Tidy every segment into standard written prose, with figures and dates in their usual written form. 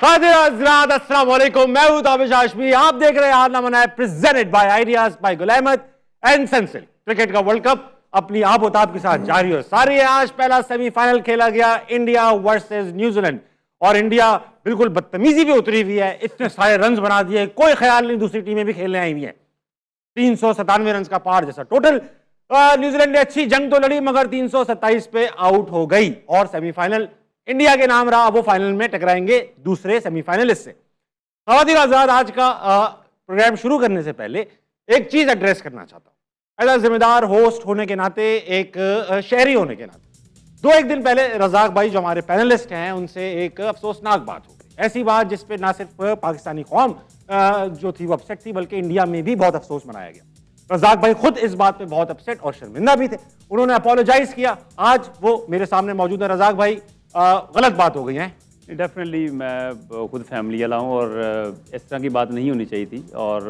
अस्सलाम वालेकुम, मैं हूं ताबिश हाशमी। आप देख रहे हैं हारना मना presented by ideas bye Gul Ahmed and सेंसिल। Cricket का वर्ल्ड कप अपनी आबोताब के साथ जारी और सारी है। आज पहला सेमीफाइनल खेला गया, इंडिया वर्सेस न्यूजीलैंड, और इंडिया बिल्कुल बदतमीजी भी उतरी हुई है। इतने सारे रन बना दिए, कोई ख्याल नहीं दूसरी टीमें भी खेलने आई हुई हैं। 397 रन का पार जैसा टोटल। न्यूजीलैंड ने अच्छी जंग तो लड़ी मगर 327 पे आउट हो गई और सेमीफाइनल इंडिया के नाम रहा। वो फाइनल में टकराएंगे दूसरे सेमीफाइनलिस्ट से। खवातीन आजाद, आज का प्रोग्राम शुरू करने से पहले एक चीज एड्रेस करना चाहता हूं। एज जिम्मेदार होस्ट होने के नाते, एक शहरी होने के नाते, एक दिन पहले रजाक भाई जो हमारे पैनलिस्ट हैं उनसे एक अफसोसनाक बात हो गई। ऐसी बात जिस पे ना सिर्फ पाकिस्तानी कौम जो थी वो अपसेट थी, बल्कि इंडिया में भी बहुत अफसोस मनाया गया। रजाक भाई खुद इस बात पे बहुत अपसेट और शर्मिंदा भी थे। उन्होंने अपोलोजाइज किया। आज वो मेरे सामने मौजूद है। रजाक भाई, गलत बात हो गई है। डेफिनेटली मैं खुद फैमिली वाला हूँ और इस तरह की बात नहीं होनी चाहिए थी, और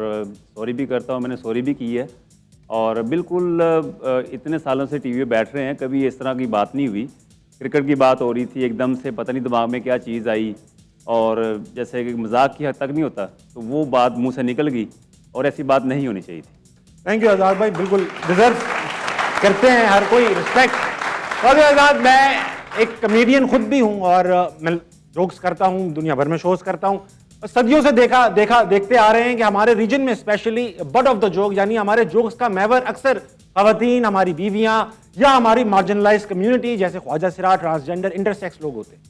सॉरी भी करता हूँ, मैंने सॉरी भी की है। और बिल्कुल इतने सालों से टीवी पे बैठ रहे हैं, कभी इस तरह की बात नहीं हुई। क्रिकेट की बात हो रही थी, एकदम से पता नहीं दिमाग में क्या चीज़ आई, और जैसे कि मजाक की हद तक नहीं होता तो वो बात मुंह से निकल गई, और ऐसी बात नहीं होनी चाहिए थी। थैंक यू आजाद भाई, बिल्कुल डिजर्व करते हैं हर कोई रिस्पेक्ट। और आजाद, मैं एक कमेडियन खुद भी हूं और मैं जोक्स करता हूं, दुनिया भर में शोज करता हूं। सदियों से देखते आ रहे हैं कि हमारे रीजन में specially but of the joke, यानी हमारे जोक्स का महवर अक्सर खवातीन, हमारी बीवियां या हमारी मार्जिनलाइज कम्युनिटी जैसे ख्वाजा सिराज, ट्रांसजेंडर, इंटरसेक्स लोग होते हैं।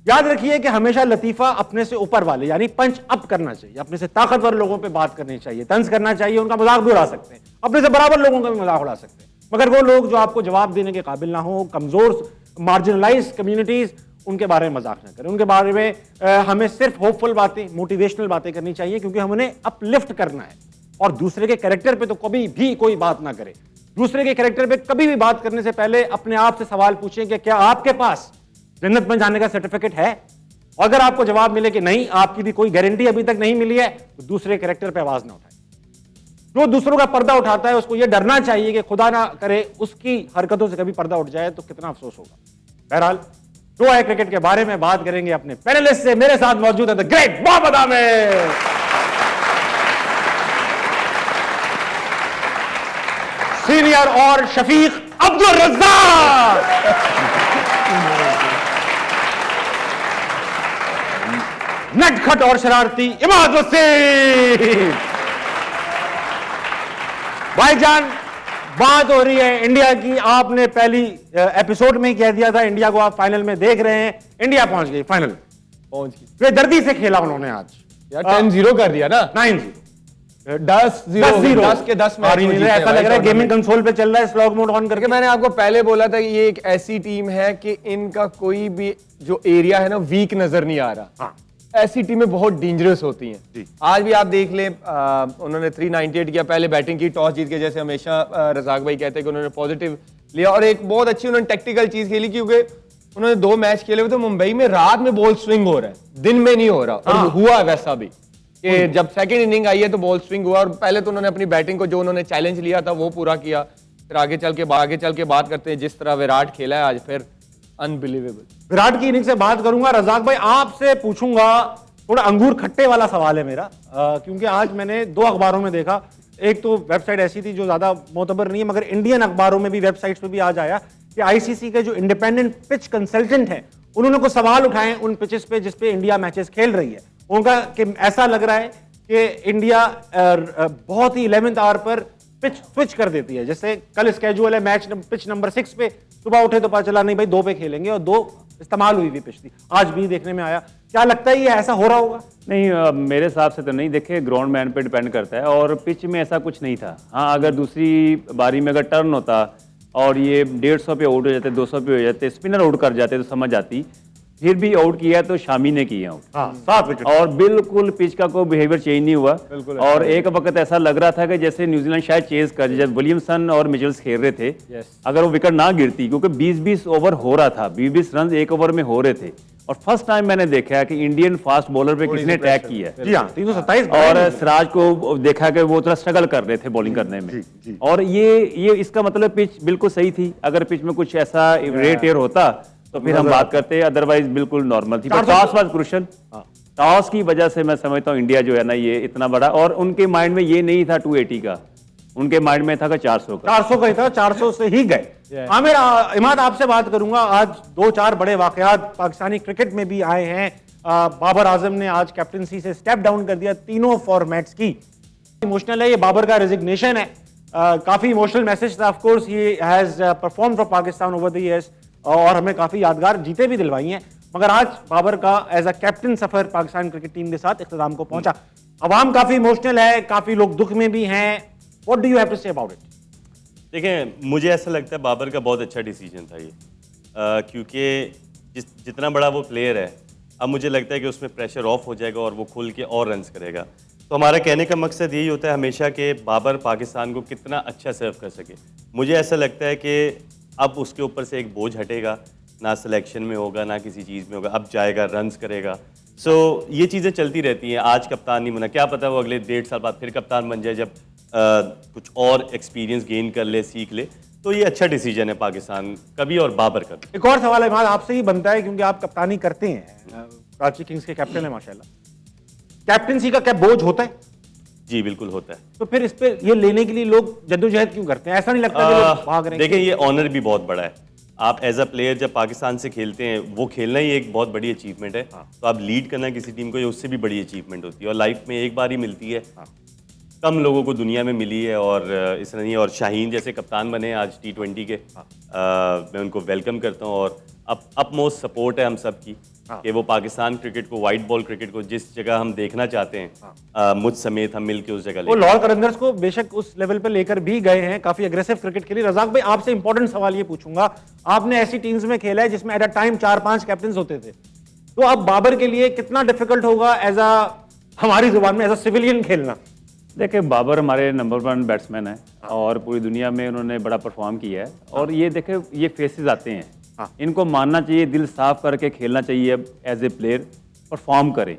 याद रखिए कि हमेशा लतीफा अपने से ऊपर वाले यानी पंच अप करना चाहिए। अपने से ताकतवर लोगों पे बात करनी चाहिए, तंज करना चाहिए, उनका मजाक भी उड़ा सकते हैं, अपने से बराबर लोगों का भी मजाक उड़ा सकते हैं। मगर वो लोग जो आपको जवाब देने के काबिल ना हो, कमजोर मार्जिनलाइज कम्युनिटीज, उनके बारे में मजाक ना करें। उनके बारे में हमें सिर्फ होपफुल बातें, मोटिवेशनल बातें करनी चाहिए, क्योंकि हम उन्हें अपलिफ्ट करना है। और दूसरे के कैरेक्टर पे तो कभी भी कोई बात ना करे। दूसरे के कैरेक्टर पे कभी भी बात करने से पहले अपने आप से सवाल पूछें कि क्या आपके पास जन्नत में जाने का सर्टिफिकेट है। अगर आपको जवाब मिले कि नहीं, आपकी भी कोई गारंटी अभी तक नहीं मिली है, तो दूसरे कैरेक्टर पे आवाज ना उठाएं। जो दूसरों का पर्दा उठाता है उसको यह डरना चाहिए कि खुदा ना करे उसकी हरकतों से कभी पर्दा उठ जाए तो कितना अफसोस होगा। बहरहाल, जो है क्रिकेट के बारे में बात करेंगे अपने पैनलिस्ट से। मेरे साथ मौजूद है the great Mohammad Aamir, senior और शफीक अब्दुल रज़्ज़ाक, नटखट और शरारती इमाद वसीम। भाईजान, बात हो रही है इंडिया की। आपने पहली एपिसोड में ही कह दिया था इंडिया को आप फाइनल में देख रहे हैं। इंडिया पहुंच गई, फाइनल पहुंच गई। बेदर्दी से खेला उन्होंने आज यार। 10-0 कर दिया ना, 9-0, 10-0, 10 के 10 मैच। ऐसा लग रहा है गेमिंग कंसोल पे चल रहा है स्लॉग मोड ऑन करके। मैंने आपको पहले बोला था कि ये एक ऐसी टीम है कि इनका कोई भी जो एरिया है ना वीक नजर नहीं आ रहा। हाँ। ऐसी टीमें बहुत डेंजरस होती हैं। आज भी आप देख लें, उन्होंने 398 किया, पहले बैटिंग की, टॉस जीत के, जैसे हमेशा रजाक भाई कहते हैं कि उन्होंने पॉजिटिव लिया, और एक बहुत अच्छी उन्होंने टैक्टिकल चीज खेली, क्योंकि उन्होंने 2 मैच खेले हुए थे। मुंबई में रात में बॉल स्विंग हो रहा है, दिन में नहीं हो रहा। और हुआ वैसा भी कि जब सेकंड इनिंग आई है तो बॉल स्विंग हुआ। और पहले तो उन्होंने अपनी बैटिंग को, जो उन्होंने चैलेंज लिया था, वो पूरा किया। फिर आगे चल के बात करते हैं जिस तरह विराट खेला है आज, फिर अनबिलीवेबल। विराट की इनिंग से बात करूंगा। रजाक भाई, आपसे पूछूंगा, थोड़ा अंगूर खट्टे वाला सवाल है मेरा, क्योंकि आज मैंने 2 अखबारों में देखा। एक तो वेबसाइट ऐसी थी जो ज्यादा मोतबर नहीं है, मगर इंडियन अखबारों में भी, वेबसाइट्स पे भी आज आया कि आईसीसी के जो इंडिपेंडेंट पिच कंसल्टेंट हैं उन्होंने कुछ सवाल उठाए उन पिचेस पे जिस पे इंडिया मैचेस खेल रही है। उनका कि ऐसा लग रहा है कि इंडिया बहुत ही 11th आवर पर पिच स्विच कर देती है। जैसे कल स्केड्यूल है मैच पिच नंबर 6 पे, सुबह उठे तो पता चला नहीं भाई 2 पे खेलेंगे, और 2 इस्तेमाल हुई भी पिच थी। आज भी देखने में आया। क्या लगता है ये ऐसा हो रहा होगा? नहीं, मेरे हिसाब से तो नहीं। देखिए, ग्राउंड मैन पे डिपेंड करता है, और पिच में ऐसा कुछ नहीं था। हाँ, अगर दूसरी बारी में अगर टर्न होता और ये 150 पे आउट हो जाते, 200 पे हो जाते, स्पिनर आउट कर जाते तो समझ आती। फिर भी आउट किया है तो शामी ने किया आउट। हाँ, 7 विकेट, और बिल्कुल पिच का कोई बिहेवियर चेंज नहीं हुआ। और एक वक्त ऐसा लग रहा था कि जैसे न्यूजीलैंड शायद चेज कर, जब विलियमसन और मिचेल्स खेल रहे थे, अगर वो विकेट ना गिरती, क्योंकि 20-20 ओवर हो रहा था, 20-20 रन एक ओवर में हो रहे थे। और फर्स्ट टाइम मैंने देखा कि इंडियन फास्ट बॉलर पे किसने अटैक किया है। जी हाँ, 327। और सिराज को देखा कि वो थोड़ा स्ट्रगल कर रहे थे बॉलिंग करने में। और ये इसका मतलब पिच बिल्कुल सही थी। अगर पिच में कुछ ऐसा रेट एयर होता तो फिर हम बात करते हैं, अदरवाइज बिल्कुल नॉर्मल थी। 50 वाज क्रुशियल। टॉस की वजह से मैं समझता हूँ इंडिया जो है ना ये इतना बड़ा, और उनके माइंड में ये नहीं था 280 का, उनके माइंड में था कि 400 का। 400 का ही था, 400 से ही गए। आमिर, इमाद आपसे बात करूंगा। आज 2-4 बड़े वाकयात पाकिस्तानी क्रिकेट में भी आए हैं। बाबर आजम ने आज कैप्टनसी से स्टेप डाउन कर दिया तीनों फॉर्मेट्स की। इमोशनल है ये, बाबर का रेजिग्नेशन है। काफी इमोशनल मैसेज था। Of course he has perform for Pakistan over the years और हमें काफी यादगार जीते भी दिलवाई हैं, मगर आज बाबर का एज अ कैप्टन सफर पाकिस्तान क्रिकेट टीम के साथ इख्तिताम को पहुंचा। अवाम काफी इमोशनल है, काफी लोग दुख में भी हैं। What do you have to say about it? देखें, मुझे ऐसा लगता है बाबर का बहुत अच्छा डिसीजन था ये, क्योंकि जितना बड़ा वो प्लेयर है, अब मुझे लगता है कि उसमें प्रेशर ऑफ हो जाएगा और वो खुल के और रन्स करेगा। तो हमारा कहने का मकसद यही होता है हमेशा कि बाबर पाकिस्तान को कितना अच्छा सर्व कर सके। मुझे ऐसा लगता है कि अब उसके ऊपर से एक बोझ हटेगा, ना सिलेक्शन में होगा ना किसी चीज़ में होगा, अब जाएगा रन्स करेगा। सो ये चीज़ें चलती रहती हैं। आज कप्तान नहीं बना, क्या पता वो अगले 1.5 साल बाद फिर कप्तान बन जाए, जब कुछ और एक्सपीरियंस गेन कर ले, सीख ले। तो ये अच्छा डिसीजन है पाकिस्तान का भी और बाबर का भी। एक और सवाल इमाद आपसे ही बनता है, क्योंकि आप कप्तानी करते हैं, कराची किंग्स के कैप्टन है माशाल्लाह। कैप्टनसी का क्या बोझ होता है? जी बिल्कुल होता है। तो फिर इस पे ये लेने के लिए लोग जद्दोजहद क्यों करते हैं? ऐसा नहीं लगता कि लोग भाग रहे हैं? देखें, ये ऑनर भी बहुत बड़ा है। आप एज अ प्लेयर जब पाकिस्तान से खेलते हैं, वो खेलना ही एक बहुत बड़ी अचीवमेंट है। तो आप लीड करना किसी टीम को, ये उससे भी बड़ी अचीवमेंट होती है और लाइफ में एक बार ही मिलती है। कम लोगों को दुनिया में मिली है और इस तरह नहीं। और शाहीन जैसे कप्तान बने आज T20 के, मैं उनको वेलकम करता हूँ और अप मोस्ट सपोर्ट है हम सब की कि वो पाकिस्तान क्रिकेट को, वाइट बॉल क्रिकेट को जिस जगह हम देखना चाहते हैं, मुझ समेत हम मिलके उस जगह वो लॉर्ड कलंदर्स को बेशक उस लेवल पे लेकर भी गए हैं, काफी अग्रेसिव क्रिकेट के लिए। रजाक भाई, आपसे इंपॉर्टेंट सवाल ये पूछूंगा, आपने ऐसी टीम्स में खेला है जिसमें एट अ टाइम 4-5 कैप्टन होते थे, तो अब बाबर के लिए कितना डिफिकल्ट होगा एज अ, हमारी जुबान में, एज अ सिविलियन खेलना? देखिए, बाबर हमारे नंबर 1 बैट्समैन है और पूरी दुनिया में उन्होंने बड़ा परफॉर्म किया है। और ये देखे, ये फेसेस आते हैं, इनको मानना चाहिए, दिल साफ करके खेलना चाहिए, एज ए प्लेयर परफॉर्म करें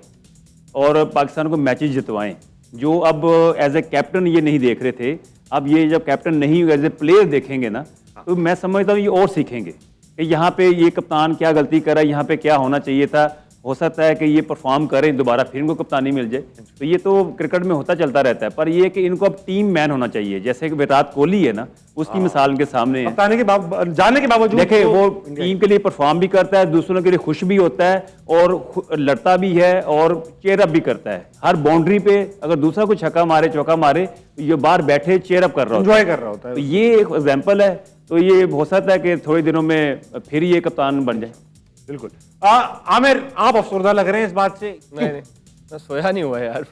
और पाकिस्तान को मैचेस जितवाएं। जो अब एज ए कैप्टन ये नहीं देख रहे थे, अब ये जब कैप्टन नहीं एज ए प्लेयर देखेंगे ना, तो मैं समझता हूँ ये और सीखेंगे कि यहाँ पे ये कप्तान क्या गलती करा, यहाँ पे क्या होना चाहिए था। हो सकता है कि ये परफॉर्म करें, दोबारा फिर इनको कप्तानी मिल जाए। तो ये तो क्रिकेट में होता चलता रहता है, पर ये कि इनको अब टीम मैन होना चाहिए, जैसे कि विराट कोहली है ना, उसकी मिसाल इनके सामने है। कप्तानी के जाने के बावजूद देखे, वो टीम के लिए परफॉर्म भी करता है, दूसरों के लिए खुश भी होता है और लड़ता भी है और चेयर अप भी करता है। हर बाउंड्री पे अगर दूसरा कोई छक्का मारे, चौका मारे, तो ये बाहर बैठे चेयर अप कर रहा एंजॉय कर रहा होता है। तो ये एक एग्जाम्पल है। तो ये हो सकता है कि थोड़े दिनों में फिर ये कप्तान बन जाए। बिल्कुल। आमिर, आप अफसरदा लग रहे हैं इस बात से? नहीं, मैं सोया नहीं हुआ यार।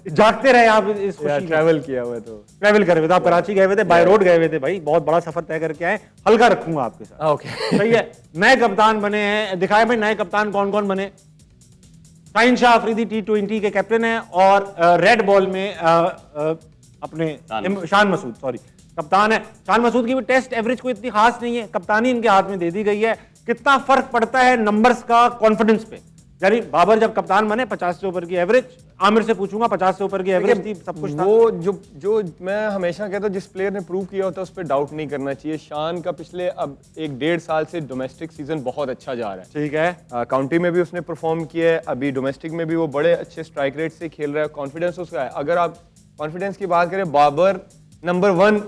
जागते रहे आप इस खुशी में? ट्रैवल किया हुआ, तो ट्रैवल कर रहे थे आप, कराची गए हुए थे, बाय रोड गए हुए थे भाई, बहुत बड़ा सफर तय करके आए। हल्का रखूंगा आपके साथ, ओके। सही है। नए कप्तान बने हैं, दिखाए भाई नए कप्तान कौन कौन बने। शाहीन शाह अफरीदी T20 के कैप्टन हैं और रेड बॉल में अपने शान मसूद, सॉरी, कप्तान है। शान मसूद की भी टेस्ट एवरेज कोई इतनी खास नहीं है, कप्तानी इनके हाथ में दे दी गई है। कितना फर्क पड़ता है नंबर्स का कॉन्फिडेंस पे? यानी बाबर जब कप्तान बने 50 से ऊपर की एवरेज, आमिर से पूछूंगा, 50 से ऊपर की एवरेज थी, सब कुछ था। वो जो मैं हमेशा कहता हूँ, जिस प्लेयर ने प्रूव किया होता है उस पर डाउट नहीं करना चाहिए। शान का पिछले अब 1-1.5 साल से डोमेस्टिक सीजन बहुत अच्छा जा रहा है। ठीक है, काउंटी में भी उसने परफॉर्म किया है, अभी डोमेस्टिक में भी वो बड़े अच्छे स्ट्राइक रेट से खेल रहा है, कॉन्फिडेंस उसका है। अगर आप कॉन्फिडेंस की बात करें, बाबर नंबर 1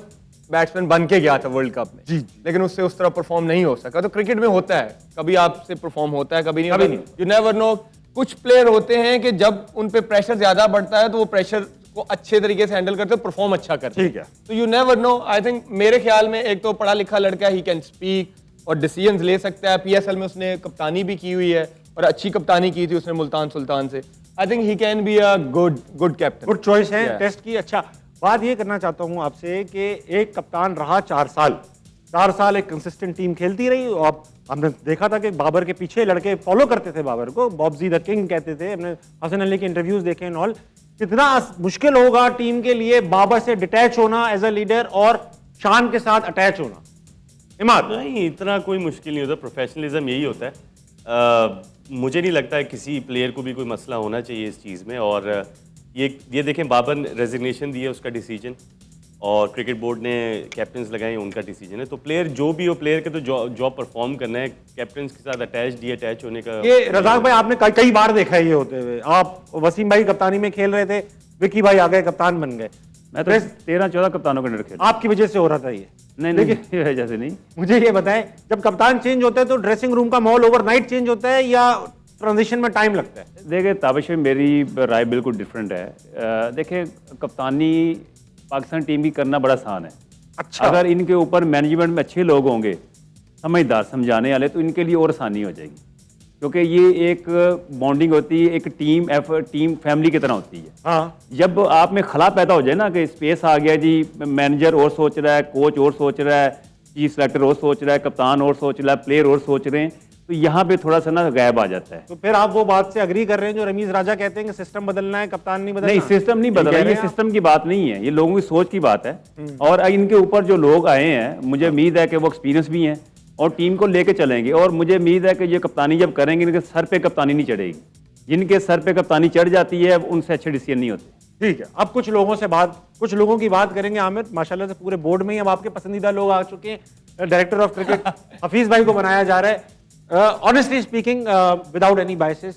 बैट्समैन बन के गया था वर्ल्ड कप में, लेकिन उससे उस तरह परफॉर्म नहीं हो सका। तो क्रिकेट में होता है, कभी आपसे परफॉर्म होता है, कभी नहीं होता। You never know. कुछ प्लेयर होते हैं कि जब उन पे प्रेशर ज्यादा बढ़ता है तो वो प्रेशर को अच्छे तरीके से हैंडल करते हैं, परफॉर्म अच्छा करते हैं। ठीक है। तो you never know. I think मेरे ख्याल में एक तो पढ़ा लिखा लड़का, ही कैन स्पीक और डिसीजंस ले सकता है। PSL में उसने कप्तानी भी की हुई है और अच्छी कप्तानी की थी उसने मुल्तान सुल्तान से। I think he can be a good captain. Good choice है टेस्ट की। अच्छा, बात ये करना चाहता हूं आपसे कि एक कप्तान रहा 4 साल एक कंसिस्टेंट टीम खेलती रही। और हमने देखा था कि बाबर के पीछे लड़के फॉलो करते थे बाबर को, बॉब्जी द किंग कहते थे। हमने हसन अली के इंटरव्यूज देखे एंड ऑल। कितना मुश्किल होगा टीम के लिए बाबर से डिटैच होना एज अ लीडर और शान के साथ अटैच होना? इमाद? नहीं, इतना कोई मुश्किल नहीं होता। प्रोफेशनलिज्म यही होता है। मुझे नहीं लगता है किसी प्लेयर को भी कोई मसला होना चाहिए इस चीज़ में। और ये देखें, बाबर ने रेजिग्नेशन दी है, उसका डिसीजन। और क्रिकेट बोर्ड ने कैप्टन्स लगाए, उनका डिसीजन है। तो प्लेयर जो भी हो, प्लेयर के तो जॉब परफॉर्म करना है, कैप्टन्स के साथ अटैच होने का। ये रजाक भाई आपने कई बार देखा है ये होते हुए। आप वसीम भाई कप्तानी में खेल रहे थे, विकी भाई आ गए, कप्तान बन गए। मैं तो 13-14 कप्तानों के अंडर खेला। आपकी वजह से हो रहा था ये? नहीं, ये वजह से नहीं। मुझे ये बताएं, जब कप्तान चेंज होता है तो ड्रेसिंग रूम का माहौल ओवरनाइट चेंज होता है या ट्रांजिशन में टाइम लगता है? देखिए ताबिश में मेरी राय बिल्कुल डिफरेंट है। देखिए कप्तानी पाकिस्तान टीम की करना बड़ा आसान है। अच्छा। अगर इनके ऊपर मैनेजमेंट में अच्छे लोग होंगे, समझदार, समझाने वाले, तो इनके लिए और आसानी हो जाएगी, क्योंकि ये एक बॉन्डिंग होती है, एक टीम फैमिली की तरह होती है। हाँ। जब आप में खला पैदा हो जाए ना कि स्पेस आ गया जी, मैनेजर और सोच रहा है, कोच और सोच रहा है, चीफ सेलेक्टर और सोच रहा है, कप्तान और सोच रहा है, प्लेयर और सोच रहे हैं, तो यहाँ पे थोड़ा सा ना गैप आ जाता है। तो फिर आप वो बात से अग्री कर रहे हैं जो रमीज राजा कहते हैं कि सिस्टम बदलना है, कप्तान नहीं बदलना? नहीं, सिस्टम नहीं बदला, ये सिस्टम की बात नहीं है, ये लोगों की सोच की बात है। और इनके ऊपर जो लोग आए हैं, मुझे उम्मीद है कि वो एक्सपीरियंस भी हैं और टीम को लेके चलेंगे। और मुझे उम्मीद है कि ये कप्तानी जब करेंगे, इनके सर पे कप्तानी नहीं चढ़ेगी। जिनके सर पे कप्तानी चढ़ जाती है उनसे अच्छे डिसीजन नहीं होते। ठीक है, अब कुछ लोगों की बात करेंगे। आमिर, माशाल्लाह से पूरे बोर्ड में ही अब आपके पसंदीदा लोग आ चुके हैं। डायरेक्टर ऑफ क्रिकेट हफीज भाई को बनाया जा रहा है। Honestly speaking, without any biases,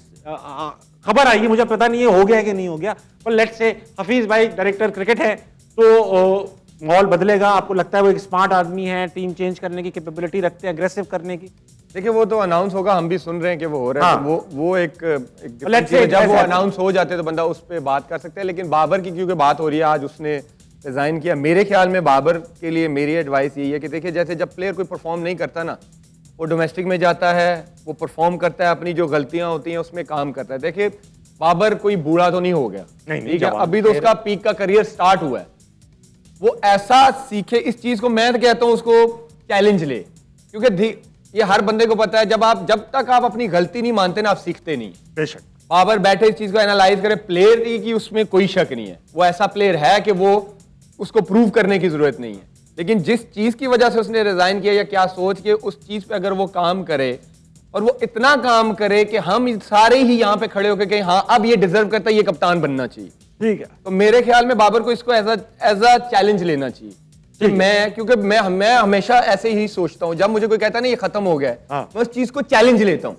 खबर आई है, मुझे पता नहीं है हो गया कि नहीं हो गया, पर लेट्स से हफीज भाई डायरेक्टर क्रिकेट है तो माहौल बदलेगा। आपको लगता है वो एक स्मार्ट आदमी है, टीम चेंज करने की कैपेबिलिटी रखते हैं, अग्रेसिव करने की? देखिए वो तो अनाउंस होगा, हम भी सुन रहे हैं कि वो हो रहा है। हाँ। तो वो एक Let's say जब वो ऐसा- अनाउंस हो जाते हैं तो बंदा उस पर बात कर सकता है। लेकिन बाबर की क्योंकि बात हो रही है, आज उसने रिजाइन किया, मेरे ख्याल में बाबर के लिए मेरी एडवाइस यही है कि देखिए जैसे जब प्लेयर कोई परफॉर्म नहीं करता ना, वो डोमेस्टिक में जाता है, वो परफॉर्म करता है, अपनी जो गलतियां होती हैं उसमें काम करता है। देखिए बाबर कोई बूढ़ा तो नहीं हो गया, नहीं, ठीक है, जवान अभी तो उसका पीक का करियर स्टार्ट हुआ है। वो ऐसा सीखे इस चीज को, मैं तो कहता हूं उसको चैलेंज ले, क्योंकि ये हर बंदे को पता है जब तक आप अपनी गलती नहीं मानते ना, आप सीखते नहीं। बेशक। बाबर बैठे इस चीज को एनालाइज करे, प्लेयर की उसमें कोई शक नहीं है, वो ऐसा प्लेयर है कि वो उसको प्रूव करने की जरूरत नहीं है। लेकिन जिस चीज की वजह से उसने रिजाइन किया या क्या सोच के, उस चीज पे अगर वो काम करे और वो इतना काम करे कि हम सारे ही यहाँ पे खड़े होकर कि हाँ अब ये डिजर्व करता है, ये कप्तान बनना चाहिए, ठीक है। तो मेरे ख्याल में बाबर को इसको एज अ चैलेंज लेना चाहिए। क्योंकि मैं हमेशा ऐसे ही सोचता हूं, जब मुझे कोई कहता है ना ये खत्म हो गया है, हाँ। मैं उस चीज को चैलेंज लेता हूं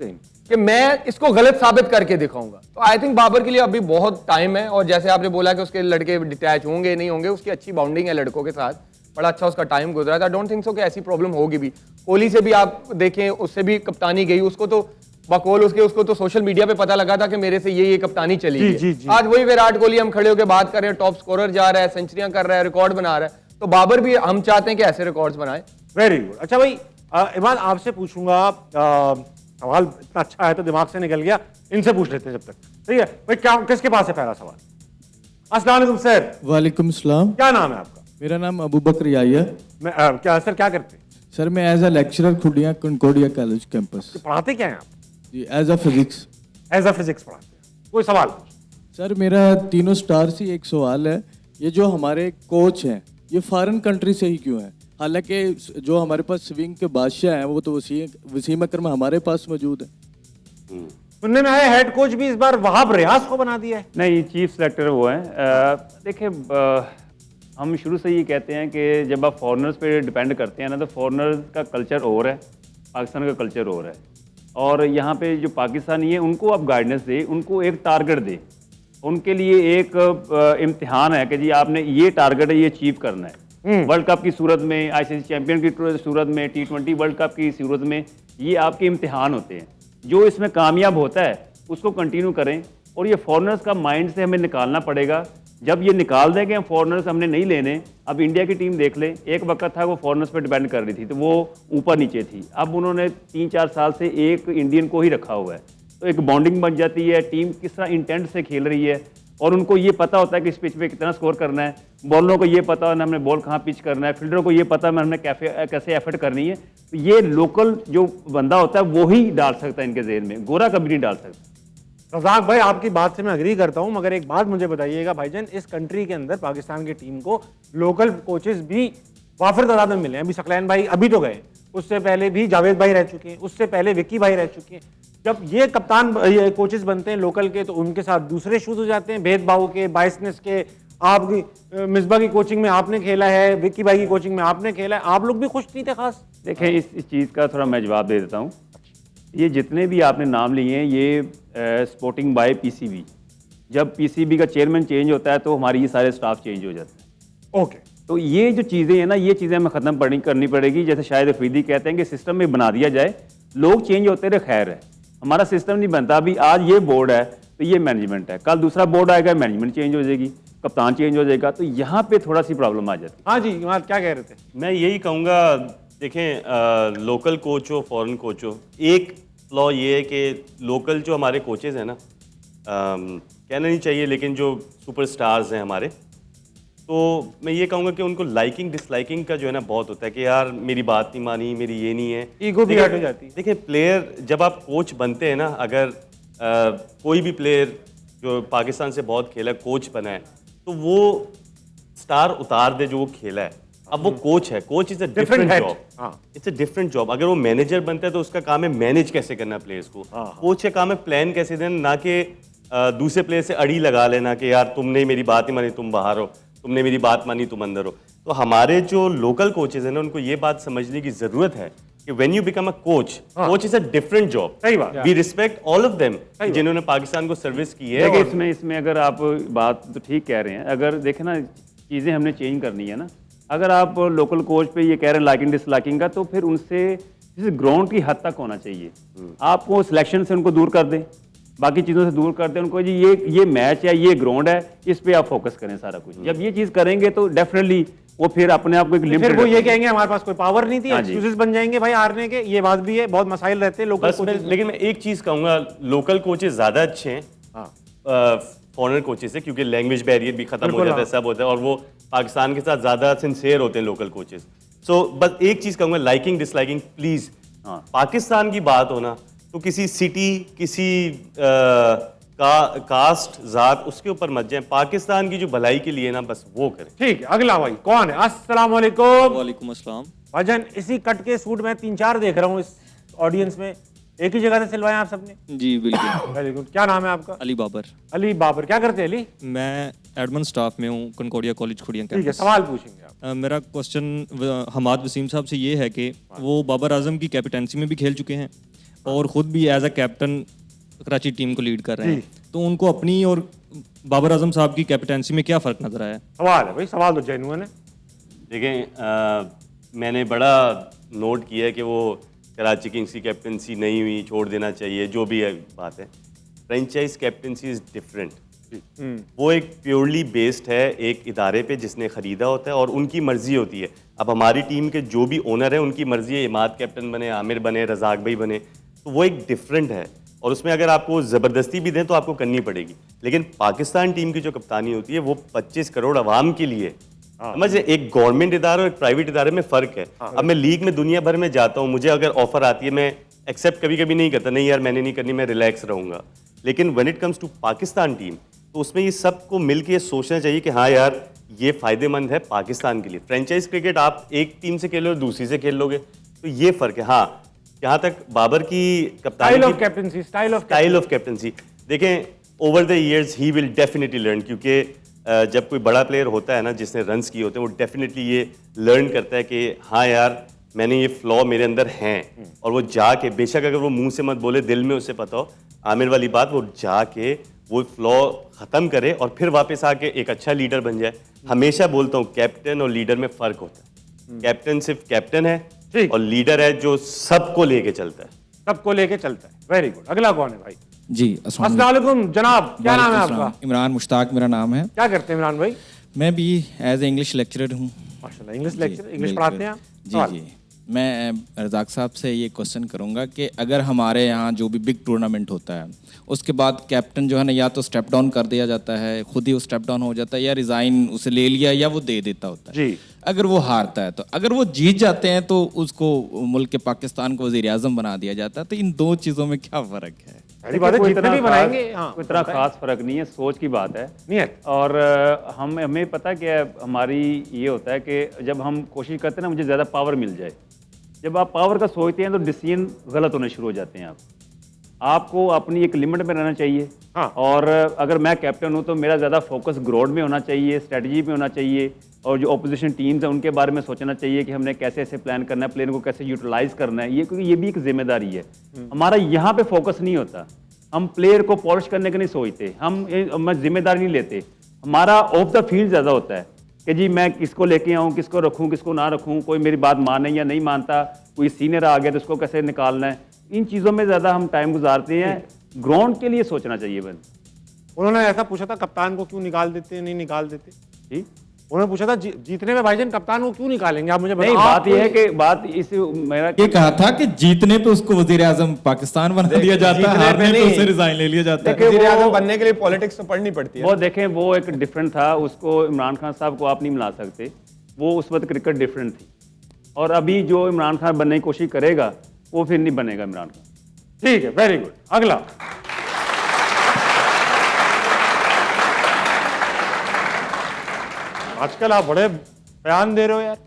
कि मैं इसको गलत साबित करके दिखाऊंगा। तो आई थिंक बाबर के लिए अभी बहुत टाइम है, और जैसे आपने बोला कि उसके लड़के डिटैच होंगे नहीं होंगे, उसकी अच्छी बाउंडिंग है लड़कों के साथ, बड़ा अच्छा उसका टाइम गुजरा था। आई डोंट थिंक सो कि ऐसी प्रॉब्लम होगी भी। कोहली से भी आप देखें, उससे भी कप्तानी गई, उसको तो बकौल उसको तो सोशल मीडिया पे पता लगा था कि मेरे से ये कप्तानी चली गई। आज वही विराट कोहली हम खड़े होकर बात कर रहे हैं, टॉप स्कोरर जा रहा है, सेंचुरियां कर रहा है, रिकॉर्ड बना रहा है। तो बाबर भी हम चाहते हैं कि ऐसे रिकॉर्ड्स बनाए। Very good. अच्छा भाई, इमाद आपसे पूछूंगा, सवाल इतना अच्छा है तो दिमाग से निकल गया, इनसे पूछ लेते हैं जब तक, ठीक है भाई? क्या किसके पास है पहला सवाल? अस्सलाम वालेकुम सर। वालेकुम सलाम। क्या नाम है आपका? मेरा नाम अबू बकर याही है। क्या सर, क्या करते हैं? सर मैं as a lecturer Khudia Kankodia college campus पढ़ाते क्या हैं आप? जी, as a physics. As a physics पढ़ाते हैं। कोई सवाल? सर मेरा तीनों स्टार से एक सवाल है, ये जो हमारे कोच हैं ये फॉरेन कंट्री से ही क्यों हैं? हालांकि जो हमारे पास स्विंग के बादशाह हैं वो तो वसीम अकरम हमारे पास मौजूद है। सुनने में आया हेड कोच भी इस बार वहाब रियाज को बना दिया है। नहीं, चीफ सेलेक्टर वो हैं। देखिए हम शुरू से ये कहते हैं कि जब आप फॉरेनर्स पे डिपेंड करते हैं ना, तो फॉरेनर्स का कल्चर और है, पाकिस्तान का कल्चर और है। और यहाँ पे जो पाकिस्तानी है उनको आप गाइडेंस दें, उनको एक टारगेट दें, उनके लिए एक इम्तिहान है कि जी आपने ये टारगेट है, ये अचीव करना है। वर्ल्ड कप की सूरत में, आईसीसी चैंपियन की सूरत में, T20 वर्ल्ड कप की सूरत में, ये आपके इम्तिहान होते हैं। जो इसमें कामयाब होता है उसको कंटिन्यू करें, और ये फॉरेनर्स का माइंड से हमें निकालना पड़ेगा। जब ये निकाल देंगे, हम फॉरेनर्स हमने नहीं लेने। अब इंडिया की टीम देख लें, एक वक्त था वो फॉरेनर्स पे डिपेंड कर रही थी, तो वो ऊपर नीचे थी। अब उन्होंने 3-4 साल से एक इंडियन को ही रखा हुआ है, तो एक बॉन्डिंग बन जाती है, टीम किस तरह इंटेंट से खेल रही है, और उनको ये पता होता है कि इस पिच पे कितना स्कोर करना है। बॉलरों को ये पता है हमने बॉल कहाँ पिच करना है, फील्डरों को ये पता है हमने कैसे एफर्ट करनी है। तो ये लोकल जो बंदा होता है वो ही डाल सकता है इनके जहन में, गोरा कभी नहीं डाल सकता। रज़ाक भाई, आपकी बात से मैं अग्री करता हूं, मगर एक बात मुझे बताइएगा भाईजान, इस कंट्री के अंदर पाकिस्तान की टीम को लोकल कोचेस भी वाफिर तादाद में मिले हैं। अभी सकलैन भाई अभी तो गए, उससे पहले भी जावेद भाई रह चुके हैं, उससे पहले विक्की भाई रह चुके हैं। जब ये कप्तान ये कोचेस बनते हैं लोकल के, तो उनके साथ दूसरे इशूज हो जाते हैं, भेदभाव के, बायसनेस के, आपकी मिसबा की कोचिंग में आपने खेला है, विक्की भाई की कोचिंग में आपने खेला है, आप लोग भी खुश नहीं थे खास? देखें, इस चीज़ का थोड़ा मैं जवाब दे देता हूँ। ये जितने भी आपने नाम लिए हैं, ये स्पोर्टिंग बाय पीसीबी। जब पीसीबी का चेयरमैन चेंज होता है तो हमारी ये सारे स्टाफ चेंज हो जाते हैं। ओके, तो ये जो चीज़ें हैं ना, ये चीज़ें हमें ख़त्म करनी पड़ेगी। जैसे शायद अफरीदी कहते हैं कि सिस्टम में बना दिया जाए, लोग चेंज होते रहे, खैर है। हमारा सिस्टम नहीं बनता। अभी आज ये बोर्ड है तो ये मैनेजमेंट है, कल दूसरा बोर्ड आएगा, मैनेजमेंट चेंज हो जाएगी, कप्तान चेंज हो जाएगा, तो यहाँ पे थोड़ा सी प्रॉब्लम आ जाती है। हाँ जी, इमाद क्या कह रहे थे? मैं यही कहूँगा, देखें लोकल कोच हो फॉरेन कोच हो, एक फ्लॉ ये है कि लोकल जो हमारे कोचेज़ हैं ना, कहना नहीं चाहिए लेकिन जो सुपरस्टार्स हैं हमारे, तो मैं ये कहूँगा कि उनको लाइकिंग डिसलाइकिंग का जो है ना बहुत होता है कि यार मेरी बात नहीं मानी, मेरी ये नहीं है, ईगो भी हट हो जाती है। देखिए प्लेयर जब आप कोच बनते हैं ना, अगर कोई भी प्लेयर जो पाकिस्तान से बहुत खेला है कोच बना है, तो वो स्टार उतार दे जो वो खेला है। अब वो कोच है, coach is a different head, job, हाँ। It's a different job. अगर वो मैनेजर बनता है तो उसका काम है मैनेज कैसे करना प्लेयर्स को, कोच का काम है प्लान कैसे देना, ना कि दूसरे प्लेयर से अड़ी लगा लेना कि यार तुमने मेरी बात नहीं मानी, तुम बाहर हो, तुमने मेरी बात मानी, तुम अंदर हो। तो हमारे जो लोकल कोचेज हैं ना, उनको ये बात समझने की जरूरत है कि when you become a coach, coach is a different job. सही बात। We respect all of them जिन्होंने पाकिस्तान को सर्विस की है। देखिए, इसमें अगर आप बात तो ठीक कह रहे हैं, अगर देखें ना चीज़ें हमने चेंज करनी है ना, अगर आप लोकल कोच पे ये कह रहे हैं लाइकिंग डिसलाइकिंग का, तो फिर उनसे जैसे ग्राउंड की हद तक होना चाहिए। आपको सिलेक्शन से उनको दूर कर दें, बाकी चीज़ों से दूर कर दें उनको, जी ये मैच है, ये ग्राउंड है, इस पे आप फोकस करें सारा कुछ। जब ये चीज़ करेंगे तो डेफिनेटली वो फिर अपने आप को एक फिर लिमिट, वो ये कहेंगे हमारे पास कोई पावर नहीं थी, हाँ जी। एक्सक्यूजेस बन जाएंगे भाई हारने के। ये बात भी है, बहुत मसाइल रहते हैं लोकल बस कोचेस में। लेकिन मैं एक चीज कहूंगा, लोकल कोचेस ज्यादा अच्छे हैं फॉरेनर कोचेस से, क्योंकि लैंग्वेज बैरियर भी खत्म हो जाता है, सब होता है, और वो पाकिस्तान के साथ ज्यादा सिंसियर होते हैं लोकल कोचेस। सो बस एक चीज कहूंगा, लाइकिंग डिसलाइकिंग प्लीज, पाकिस्तान की बात हो ना तो किसी सिटी, किसी कास्ट, जात, उसके ऊपर मत जाए। पाकिस्तान की जो भलाई के लिए ना बस वो करें। ठीक है, अगला भाई कौन है? अस्सलाम वालेकुम। वालेकुम अस्सलाम। भाईजान, इसी कट के सूट में 3-4 देख रहा हूँ इस ऑडियंस में, एक ही जगह से सिलवाए आप सबने? जी बिल्कुल। Very good. क्या नाम है आपका? अली बाबर। अली बाबर। क्या करते हैं अली? मैं एडमिन स्टाफ में हूँ कंकोडिया कॉलेज खुड़िया ठीक है, कैंपस। सवाल पूछेंगे आप। मेरा क्वेश्चन हमाद वसीम साहब से ये है कि वो बाबर आजम की कैप्टनसी में भी खेल चुके हैं और ख़ुद भी as a captain Karachi team को लीड कर रहे हैं, तो उनको अपनी और बाबर आजम साहब की कैप्टनसी में क्या फ़र्क नज़र आया? सवाल है भाई, सवाल तो जेन्युइन है। देखें, मैंने बड़ा नोट किया है कि वो कराची किंग्स की कैप्टनसी नहीं हुई, छोड़ देना चाहिए, जो भी है बात है। Franchise captaincy is different. वो एक प्योरली बेस्ड है एक इदारे पे जिसने ख़रीदा होता है और उनकी मर्ज़ी होती है। अब हमारी टीम के जो भी ओनर है उनकी मर्ज़ी है, इमाद कैप्टन बने, आमिर बने, रज़ाक भाई बने, तो वो एक डिफरेंट है। और उसमें अगर आपको ज़बरदस्ती भी दें तो आपको करनी पड़ेगी। लेकिन पाकिस्तान टीम की जो कप्तानी होती है वो 25 करोड़ आवाम के लिए, समझ, एक गवर्नमेंट इदारा और एक प्राइवेट इदारे में फ़र्क है। अब मैं लीग में दुनिया भर में जाता हूँ, मुझे अगर ऑफर आती है मैं एक्सेप्ट कभी कभी नहीं करता, नहीं यार मैंने नहीं करनी, मैं रिलैक्स रहूँगा। लेकिन when it comes to Pakistan team, तो उसमें ये सबको मिल के सोचना चाहिए कि हाँ यार ये फ़ायदेमंद है पाकिस्तान के लिए। फ्रेंचाइज क्रिकेट आप एक टीम से खेलो दूसरी से खेल लोगे, तो ये फ़र्क है। हाँ, जहाँ तक बाबर की कप्तानी, स्टाइल ऑफ कैप्टनसी, देखें over the years he will definitely learn, क्योंकि जब कोई बड़ा प्लेयर होता है ना जिसने रन्स किए होते हैं, वो डेफिनेटली ये लर्न करता है कि हाँ यार मैंने ये फ्लॉ मेरे अंदर हैं, और वो जाके, बेशक अगर वो मुंह से मत बोले, दिल में उसे पता हो, आमिर वाली बात, वो जाके वो फ्लॉ ख़त्म करे और फिर वापस आके एक अच्छा लीडर बन जाए। हमेशा बोलता हूँ कैप्टन और लीडर में फ़र्क होता है। कैप्टन सिर्फ कैप्टन है और लीडर है जो सबको लेके चलता है, सबको लेके चलता है। Very good. अगला कौन है भाई? जी अस्सलाम वालेकुम जनाब, क्या नाम है आपका? इमरान मुश्ताक मेरा नाम है। क्या करते हैं इमरान भाई? मैं भी एज ए इंग्लिश लेक्चरर हूँ। माशाल्लाह, इंग्लिश लेक्चर, इंग्लिश बिल्कुल। पढ़ाते हैं आप? जी जी। मैं रज़ाक साहब से ये क्वेश्चन करूँगा कि अगर हमारे यहाँ जो भी बिग टूर्नामेंट होता है उसके बाद कैप्टन जो है ना, या तो स्टेप डाउन कर दिया जाता है, खुद ही वो स्टेप डाउन हो जाता है, या रिज़ाइन उसे ले लिया या वो दे देता होता है। जी। अगर वो हारता है, तो अगर वो जीत जाते हैं तो उसको मुल्क के पाकिस्तान को वज़ीर आज़म बना दिया जाता है। तो इन दो चीज़ों में क्या फ़र्क है? पहली बात है, कोई जितने इतना भी बनाएंगे, खास- हाँ, कोई इतना खास फर्क नहीं है, सोच की बात है। नियत। और हमें पता क्या है, हमारी ये होता है कि जब हम कोशिश करते हैं ना मुझे ज़्यादा पावर मिल जाए, जब आप पावर का सोचते हैं तो डिसीजन गलत होने शुरू हो जाते हैं। आपको अपनी एक लिमिट में रहना चाहिए। हाँ। और अगर मैं कैप्टन हूँ तो मेरा ज़्यादा फोकस ग्रोथ में होना चाहिए, स्ट्रेटजी पे होना चाहिए, और जो अपोजिशन टीम्स हैं उनके बारे में सोचना चाहिए कि हमने कैसे ऐसे प्लान करना है, प्लेन को कैसे यूटिलाइज करना है, ये क्योंकि ये भी एक जिम्मेदारी है। हमारा यहाँ पे फोकस नहीं होता, हम प्लेयर को पॉलिश करने का नहीं सोचते, हम जिम्मेदारी नहीं लेते। हमारा ऑफ द फील्ड ज़्यादा होता है कि जी मैं किसको लेके आऊँ, किसको रखूँ, किसको ना रखूँ, कोई मेरी बात माने या नहीं मानता, कोई सीनियर आ गया तो उसको कैसे निकालना है, इन चीज़ों में ज़्यादा हम टाइम गुजारते हैं। ग्राउंड के लिए सोचना चाहिए बस। उन्होंने ऐसा पूछा था कप्तान को क्यों निकाल देते, नहीं निकाल देते। जी, उन्होंने पूछा था जीतने में भाईजान कप्तान को क्यों निकालेंगे, आप मुझे नहीं, बात यह है कि बात इस मेरा ये कहा था कि जीतने पे उसको वजीर आजम पाकिस्तान बना दिया जाता है, जीतने हारने पे पे नहीं। उसे रिजाइन ले लिया जाता है। देखिए, वज़ीर वो- आज़म बनने के लिए पॉलिटिक्स तो पढ़नी पड़ती है। वो देखें, वो एक डिफरेंट था, उसको इमरान खान साहब को आप नहीं मिला सकते, वो उस वक्त क्रिकेट डिफरेंट थी। और अभी जो इमरान खान बनने की कोशिश करेगा वो फिर नहीं बनेगा इमरान खान। ठीक है, वेरी गुड। अगला आजकल आप बड़े बयान दे रहे हो यार।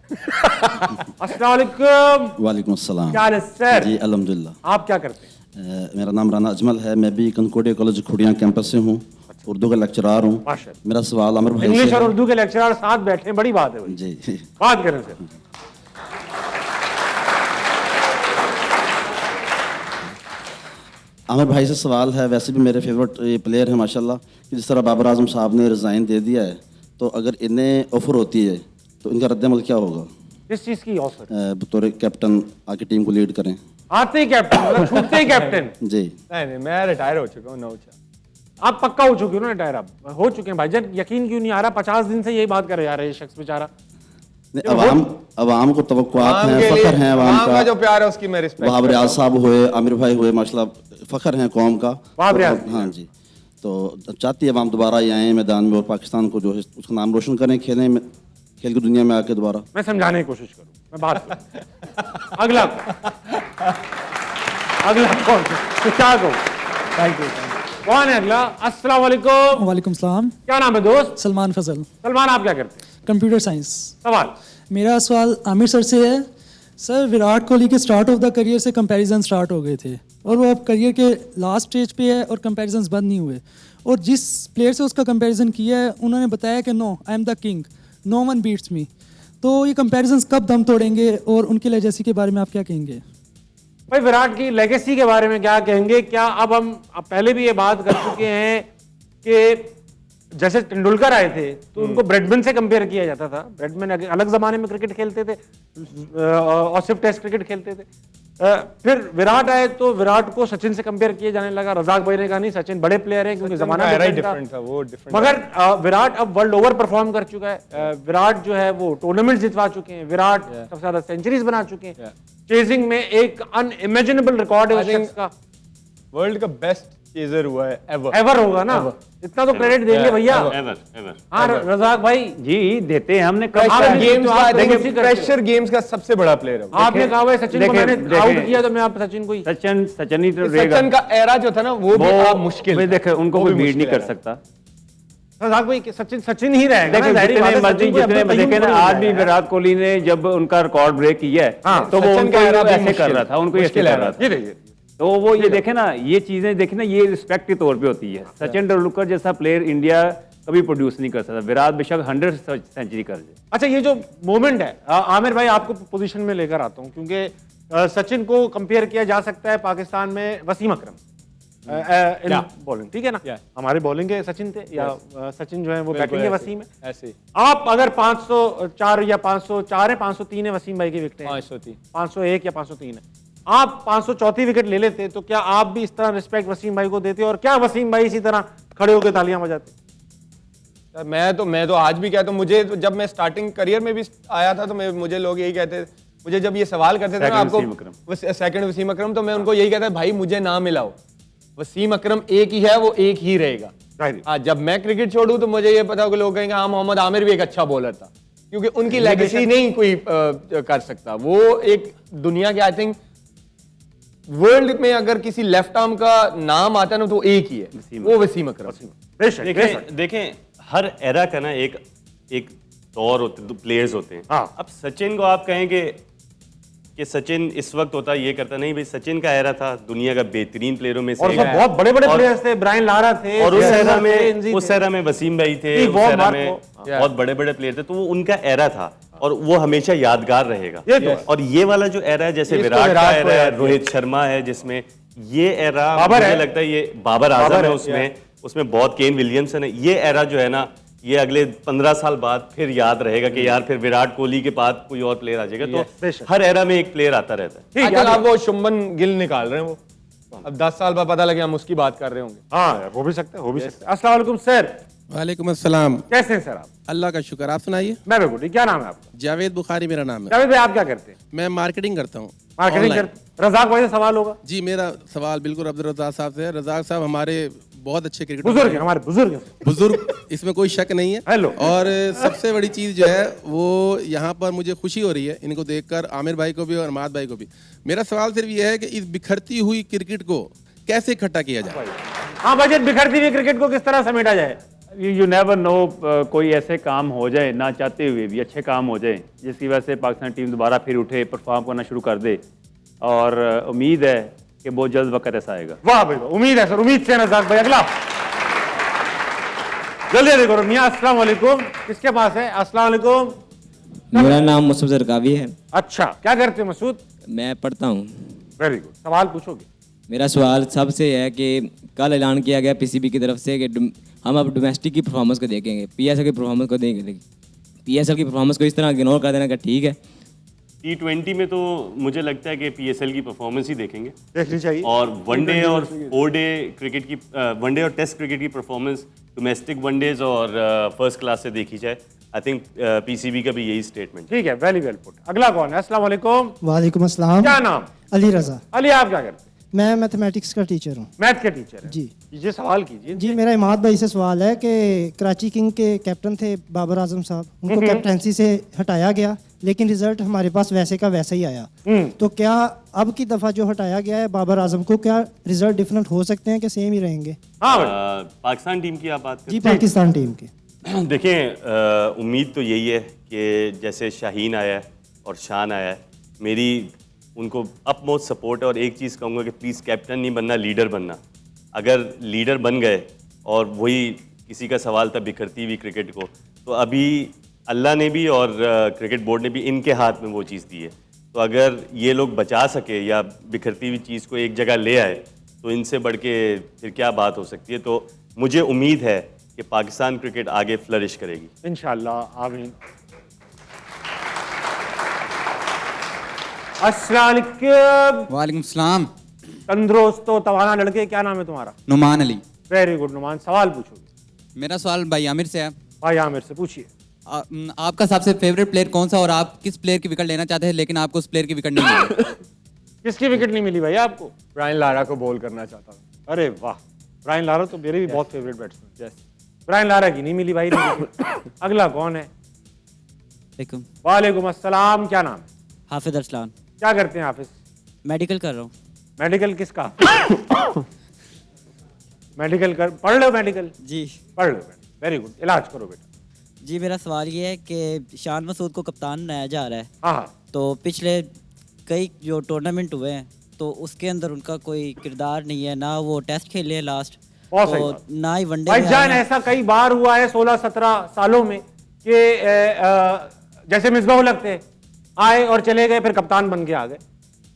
अस्सलाम वालेकुम। वालेकुम अस्सलाम। क्या हाल है सर? जी अल्हम्दुलिल्लाह। आप क्या करते हैं? मेरा नाम राना अजमल है, मैं भी कनकोडिया कॉलेज खुड़िया कैंपस से हूँ, उर्दू का लेक्चरार हूँ। माशाअल्लाह। मेरा सवाल आमिर भाई इंग्लिश से और है। उर्दू के लेक्चरर साथ बैठे हैं, बड़ी बात है भाई। जी बात करें सर। आमिर भाई से सवाल है, वैसे भी मेरे फेवरेट प्लेयर हैं माशाल्लाह, कि जिस तरह बाबर आजम साहब ने रिज़ाइन दे दिया है, तो अगर इन्हें ऑफर होती है तो इनका रद्दमल क्या होगा? किस चीज की ऑफर? बतौर कैप्टन आके टीम को लीड करें। आते ही कैप्टन, मतलब छूटते ही कैप्टन। जी नहीं, मैं रिटायर हो चुका हूँ, नौचा। आप पक्का हो चुके हो ना रिटायर? आप हो चुके हैं भाईजान, यकीन क्यों नहीं आ रहा? 50 दिन से यही बात कर रहा है ये शख्स बेचारा। अवाम को तवक्कुआत आवाम हैं, के लिए- फ़ख्र हैं अवाम आवाम का जो का। प्यार है उसकी मैं रिस्पेक्ट वहाब रियाज साहब हुए, आमिर भाई हुए, माशाल्लाह फ़ख्र हैं कौम का। वहाब रियाज। हाँ जी, तो चाहती है अवाम दोबारा ये आए मैदान में और पाकिस्तान को जो है उसका नाम रोशन करें, खेलें में, खेल की दुनिया में आके दोबारा। मैं समझाने की कोशिश करूं, मैं बात करूं। अगला अगला कौन? क्या कहूं? Thank you. कौन है अगला? अस्सलाम वालेकुम। वालेकुम सलाम। क्या नाम है दोस्त? सलमान फजल, सलमान, आप क्या करते हैं? Computer science. सवाल। मेरा सवाल आमिर सर से है। सर, विराट कोहली के स्टार्ट ऑफ द करियर से कंपैरिजन स्टार्ट हो गए थे और वो अब करियर के लास्ट स्टेज पे है और कंपैरिजंस बंद नहीं हुए, और जिस प्लेयर से उसका कंपैरिजन किया है उन्होंने बताया कि no, I am the king, no one beats me. तो ये कंपैरिजंस कब दम तोड़ेंगे और उनकी लेगेसी के बारे में आप क्या कहेंगे? भाई, विराट की लेगेसी के बारे में क्या कहेंगे? क्या अब पहले भी ये बात कर चुके हैं कि जैसे तेंदुलकर आए थे तो उनको ब्रेडमैन से कंपेयर किया जाता था। ब्रेडमैन अलग जमाने में क्रिकेट खेलते थे और सिर्फ टेस्ट क्रिकेट खेलते थे। फिर विराट आए तो विराट को सचिन से कंपेयर किया जाने लगा। रजाक भाई ने कहा नहीं, सचिन बड़े प्लेयर हैं क्योंकि जमाना डिफरेंट था, वो डिफरेंट। मगर विराट अब वर्ल्ड ओवर परफॉर्म कर चुका है। विराट जो है वो टूर्नामेंट जितवा चुके हैं। विराट सबसे ज्यादा सेंचुरीज बना चुके हैं। चेजिंग में एक अनइमेजिनेबल रिकॉर्ड है उस शख्स का। वर्ल्ड का बेस्ट चेजर हुआ है एवर होगा ना, इतना तो क्रेडिट देंगे भैया। एवर एवर हाँ रजाक भाई, जी देते हैं हमने कब आप प्रेशर भी गेम्स तो का, आप देखिए लेगेसी करते हो। प्रेशर गेम्स का सबसे बड़ा प्लेयर है वो। आपने कहा भाई सचिन को देखें- मैंने देखें- आउट किया तो मैं आप सचिन को ही। सचिन ही तो रहेगा। सचिन का एरा जो था ना वो भी आप मुश्किल वो था। देखे उनको वो कोई भी बीट नहीं मुश्किल कर era। सकता। रजाक भाई सचिन सचिन ही रहेगा ना, देखो जाहिर बात जितने है, मर्जी सचिन को जितने अब तो देखे ना, कहीं आज भी नहीं विराट कोहली ने जब उनका रिकॉर्ड ब्रेक किया है हाँ, तो वो सचिन उनको का era भी ऐसे कर मुश्किल रहा था, उनको ऐसे मुश्किल कर era रहा है। था। ये देखिए, तो वो ये देखे ना, ये चीजें देखे ना, ये रिस्पेक्ट के तौर पे होती है। सचिन तेंदुलकर जैसा प्लेयर इंडिया कभी प्रोड्यूस नहीं कर सकता। विराट बेशक 100 सेंचुरी कर जाए। अच्छा, ये जो मोमेंट है आमिर भाई, आपको पोजीशन में लेकर आता हूं क्योंकि सचिन को कंपेयर किया जा सकता है पाकिस्तान में वसीम अकरम इन बॉलिंग, ठीक है ना? हमारे बॉलिंग के सचिन थे या सचिन जो है वो बैटिंग के वसीम है। ऐसे ही आप अगर 504 या 504 है, 503 है वसीम भाई की विकेटें, 503 501 या 503 है, आप 504 विकेट ले लेते तो क्या आप भी इस तरह रिस्पेक्ट वसीम भाई को देते और क्या वसीम भाई इसी तरह खड़े होकर तालियां बजाते? मैं तो आज भी कहता हूँ, मुझे तो जब मैं स्टार्टिंग करियर में भी आया था तो मुझे लोग यही कहते, मुझे जब ये सवाल करते थे ना आपको सेकंड वसीम अकरम, तो मैं उनको यही कहता भाई मुझे ना मिलाओ, वसीम अकरम एक ही है, वो एक ही रहेगा। हाँ, जब मैं क्रिकेट छोड़ू तो मुझे ये पता हो कि लोग कहेंगे हाँ मोहम्मद आमिर भी एक अच्छा बॉलर था, क्योंकि उनकी लेगेसी नहीं कोई कर सकता। वो एक दुनिया के, आई थिंक वर्ल्ड में अगर किसी लेफ्ट आर्म का नाम आता है ना तो एक ही है, वो वसीम अकरम। देखें हर एरा का ना एक दौर होते, प्लेयर्स होते हैं। हाँ। अब सचिन को आप कहेंगे कि सचिन इस वक्त होता ये करता नहीं भाई, सचिन का एरा था दुनिया का बेहतरीन प्लेयरों में से और एक उसमें बहुत बड़े बड़े और- प्लेयर्स थे, ब्रायन लारा थे, और उस शेरर एरा थे, में इंजी उस थे। एरा में वसीम भाई थे, जी, उस बहुत एरा मार्को। में बहुत बड़े बड़े प्लेयर थे, तो वो उनका एरा था और वो हमेशा यादगार रहेगा। ये तो है। और ये वाला जो एरा है, जैसे इसको विराट का विराट को एरा है, याद किया। रोहित शर्मा है, जिसमें ये एरा बाबर मुझे है। लगता है ये बाबर आजम बाबर है, है, उसमें बहुत केन विलियमसन है। ये एरा जो है ना, ये अगले 15 साल बाद फिर याद रहेगा कि यार फिर विराट कोहली के बाद कोई और प्लेयर आ जाएगा। तो बेशक। हर एरा में एक प्लेयर आता रहता है। ठीक है, आजकल आप वो शुभमन गिल निकाल रहे हैं वो, अब 10 साल बाद पता लगे हम उसकी बात कर रहे होंगे। हाँ यार, हो भी सकता है, हो भी सकता है। अस्सलाम वालेकुम सर, वालेकुम अस्सलाम। कैसे हैं सर आप? अल्लाह का शुक्र, आप सुनाइए। मैं भी गुड। क्या नाम है आपका? जावेद बुखारी मेरा नाम है। जावेद भाई, आप क्या करते हैं? मैं मार्केटिंग करता हूँ। Marketing Online। करते। रजाक भाई से सवाल होगा। जी, मेरा सवाल बिल्कुल अब्दुल रज़ाक साहब से है। रज़ाक साहब हमारे बहुत अच्छे क्रिकेटर बुजुर्ग हैं, हमारे बुजुर्ग हैं। बुजुर्ग, इसमें कोई शक नहीं है। हेलो। और सबसे बड़ी चीज़ जो है वो यहाँ पर मुझे खुशी हो रही है इनको देखकर, आमिर भाई को भी और अहमद भाई को भी। मेरा सवाल सिर्फ ये है कि इस बिखरती हुई क्रिकेट को कैसे इकट्ठा किया जाए। हाँ बजट, बिखरती हुई क्रिकेट को किस तरह समेटा जाए? यू नेवर नो, कोई ऐसे काम हो जाए ना चाहते हुए भी अच्छे काम हो जाए जिसकी वजह से पाकिस्तान टीम दोबारा फिर उठे, परफॉर्म करना शुरू कर दे, और उम्मीद है कि बहुत जल्द वक्त ऐसा आएगा। वाह भाई वाह, उम्मीद है सर, उम्मीद से रजाक भाई। अगला जल्दी देखो मियाँ। अस्सलाम वालेकुम, किसके पास है? अस्सलाम वालेकुम। मेरा नाम मसूद जरकावी है। अच्छा, क्या करते हैं मसूद? मैं पढ़ता हूँ। Very good. सवाल पूछोगे? मेरा सवाल सबसे है कि कल ऐलान किया गया पीसीबी की तरफ से कि हम अब डोमेस्टिक की परफॉर्मेंस को देखेंगे, पीएसएल की परफॉर्मेंस को देंगे। पीएसएल की परफॉर्मेंस को इस तरह इग्नोर कर देना का ठीक है? T20 में तो मुझे लगता है कि PSL की परफॉर्मेंस ही देखेंगे, देखनी चाहिए। और वनडे और 4 डे क्रिकेट की, वनडे और टेस्ट क्रिकेट की परफॉर्मेंस डोमेस्टिक वनडेज और फर्स्ट क्लास से देखी जाए। आई थिंक PCB का भी यही स्टेटमेंट। ठीक है, वेरी वेल पुट। अगला कौन है? अस्सलाम वालेकुम। वालेकुम अस्सलाम। क्या नाम? अली रज़ा। अली, आप क्या करते हैं? मैं मैथमेटिक्स का टीचर हूँ। मैथ के टीचर हैं। जी। ये सवाल कीजिए। जी, मेरा इमाद भाई से सवाल है कि कराची किंग के कैप्टन थे बाबर आजम साहब, उनको कैप्टनसी से हटाया गया लेकिन रिजल्ट हमारे पास वैसे का वैसा ही आया। तो क्या अब की दफ़ा जो हटाया गया है बाबर आजम को, क्या रिजल्ट डिफरेंट हो सकते हैं कि सेम ही रहेंगे? हाँ पाकिस्तान टीम की आप बात जी, करें? पाकिस्तान टीम के। देखें, उम्मीद तो यही है कि जैसे शाहीन आया है और शान आया है, मेरी उनको अपमोस्ट सपोर्ट है। और एक चीज़ कहूँगा कि प्लीज़ कैप्टन नहीं बनना, लीडर बनना। अगर लीडर बन गए, और वही किसी का सवाल था बिखरती हुई क्रिकेट को, तो अभी अल्लाह ने भी और क्रिकेट बोर्ड ने भी इनके हाथ में वो चीज़ दी है। तो अगर ये लोग बचा सके या बिखरती हुई चीज़ को एक जगह ले आए, तो इनसे बढ़ के फिर क्या बात हो सकती है। तो मुझे उम्मीद है कि पाकिस्तान क्रिकेट आगे फ्लरिश करेगी इंशाल्लाह, आमीन। अस्सलाम वालेकुम। वालेकुम सलाम। तंदुरुस्त तो तवाना लड़के, क्या नाम है तुम्हारा? नुमान अली। वेरी गुड नुमान, सवाल पूछोगे? मेरा सवाल भाई आमिर से है। भाई आमिर से पूछिए। आपका सबसे फेवरेट प्लेयर कौन सा, और आप किस प्लेयर की विकेट लेना चाहते हैं लेकिन आपको उस प्लेयर की विकेट नहीं मिली? किसकी विकेट नहीं मिली भाई आपको? ब्रायन लारा को बॉल करना चाहता हूँ। अरे वाह, ब्रायन लारा तो मेरे भी बहुत फेवरेट बैट्समैन। ब्रायन लारा की नहीं मिली भाई। अगला कौन है? वालेकुम अस्सलाम, क्या नाम है? हाफिज अरसलान। क्या करते हैं हाफिज? मेडिकल कर रहा हूँ। मेडिकल किसका? मेडिकल कर, पढ़ लो मेडिकल। जी पढ़ लो, वेरी गुड, इलाज करो बेटा। जी, मेरा सवाल ये है कि शान मसूद को कप्तान बनाया जा रहा है। हाँ। तो पिछले कई जो टूर्नामेंट हुए हैं तो उसके अंदर उनका कोई किरदार नहीं है, ना वो टेस्ट खेले हैं लास्ट, बहुत सही तो बात। ना ही वनडे भाईजान ऐसा कई बार हुआ है 16-17 सालों में कि जैसे मिसबाह लगते आए और चले गए, फिर कप्तान बन के आ गए।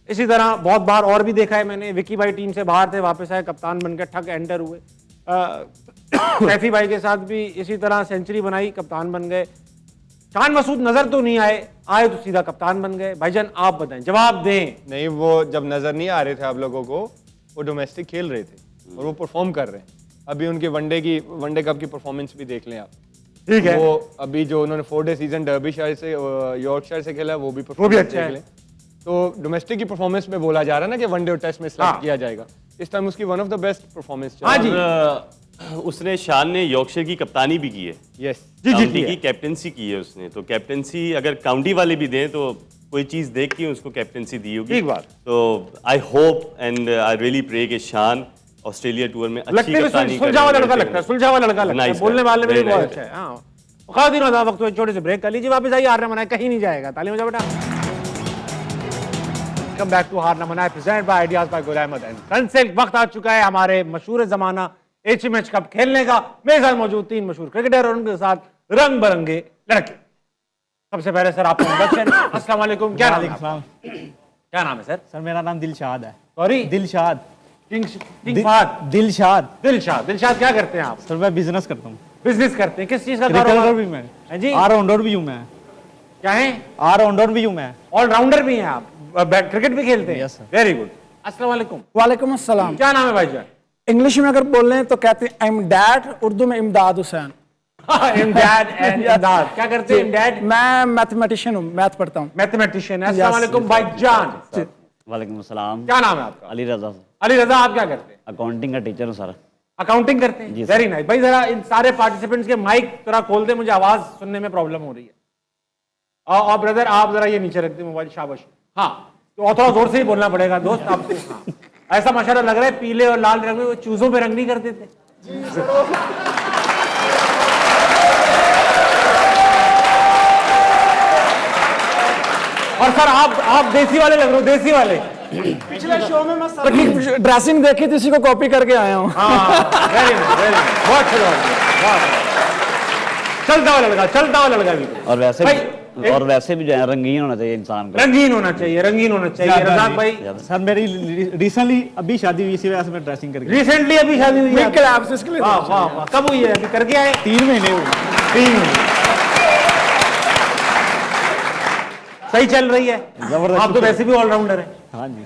इसी तरह बहुत बार और भी देखा है मैंने। विकी भाई टीम से बाहर थे, वापस आए, कप्तान बन के ठक एंटर हुए। सैफी भाई के साथ भी इसी तरह सेंचुरी बनाई, कप्तान बन गए। शान मसूद नजर तो नहीं आए तो सीधा कप्तान बन गए। भाईजान आप बताएं, जवाब दें। नहीं, वो जब नजर नहीं आ रहे थे आप लोगों को, वो डोमेस्टिक खेल रहे थे और वो परफॉर्म कर रहे हैं। अभी उनके वनडे कप की परफॉर्मेंस भी देख लें आप। ठीक है। वो अभी जो उन्होंने 4 डे सीजन डर्बीशायर से यॉर्कशायर से खेला, वो भी अच्छा है। तो डोमेस्टिक की परफॉर्मेंस में बोला जा रहा है ना कि वनडे और टेस्ट में सिलेक्ट किया जाएगा। इस टाइम उसकी one of the best performance. हाँ जी। उसने, शान ने यॉर्कशायर की कप्तानी भी की है। यस जी, काउंटी की कैप्टनसी की है उसने। तो कैप्टनसी अगर काउंटी वाले भी दें तो कोई चीज देख के उसको कैप्टनसी दी होगी। ठीक बात। तो I hope and I really pray कि शान ऑस्ट्रेलिया टूर में अच्छी कप्तानी सुलझा हुआ लड़का लगता है, सुलझा हुआ लड़का लगता है, Nice बोलने guy, वाले में भी very बहुत nice अच्छा है। हाँ, खादिर वक्त छोटे से ब्रेक कर लीजिए, वापस आइए। आ रहा है, कहीं नहीं जाएगा। ताली बजा बेटा। वेलकम बैक टू हारना मना present by ideas bye Gul Ahmed and Sunsilk. वक्त आ चुका है हमारे मशहूर जमाना एचएमएच कप खेलने का। मेरे साथ मौजूद 3 मशहूर क्रिकेटर और उनके साथ रंग बिरंगे लड़के। सबसे पहले सर आपका इंट्रोडक्शन। अस्सलाम वालेकुम। क्या नाम है? क्या नाम है सर? सर मेरा नाम दिलशाद है। सॉरी, दिलशाद। किंग फहद। दिलशाद। दिलशाद। दिलशाद क्या करते हैं आप? सर मैं बिजनेस करता हूँ। बिजनेस करते हैं? किस चीज का क्रिकेटर कारोबार? भी मैं। हैं जी? ऑलराउंडर भी हूँ मैं। क्या है? ऑलराउंडर भी हूँ मैं। ऑलराउंडर भी हैं आप? क्रिकेट भी खेलते हैं? Yes sir. Very good. अस्सलाम वालेकुम। वालेकुम अस्सलाम। क्या नाम है भाईजान? इंग्लिश में अगर बोल रहे हैं तो कहते हैं इमदाद, उर्दू में इमदाद हुसैन। इमदाद एंड इमदाद। क्या करते हैं इमदाद? मैं मैथमेटिशियन हूँ, मैथ पढ़ता हूँ। मैथमेटिशियन। अस्सलाम वालेकुम भाईजान। वालेकुम सलाम। क्या नाम है आपका? अली रजा। अली रजा। आप क्या करते हैं? अकाउंटिंग का टीचर हूँ सर। अकाउंटिंग करते हैं? Very nice. भाई जरा इन सारे पार्टिसिपेंट्स के माइक जरा खोल दे, मुझे आवाज सुनने में प्रॉब्लम हो रही है। और ब्रदर आप जरा ये नीचे रख दे मोबाइल। शाबाश। हाँ, तो थोड़ा जोर से ही बोलना पड़ेगा दोस्त आपसे। हाँ। ऐसा माशाल्लाह लग रहा है पीले और लाल रंग में वो चूजों पे रंग नहीं कर देते। और सर आप देसी वाले लग रहे हो, देसी वाले। पिछले शो में मैं सर की ड्रेसिंग देखी थी, इसी को कॉपी करके आया हूँ। वेरी नाइस, बहुत अच्छा। चलता हुआ लड़का भी। और वैसे भी जो है रंगीन होना चाहिए इंसान का। रंगीन होना चाहिए, रंगीन होना चाहिए। रज़ाक भाई? सर मेरी रिसेंटली अभी शादी हुई, इसी वजह से मैं ड्रेसिंग करके। रिसेंटली अभी शादी हुई है? वाह वाह वाह। कब हुई है? अभी करके आए? 3 महीने हुए। 3 महीने। सही चल रही है? आप तो वैसे भी ऑलराउंडर हैं। हाँ जी।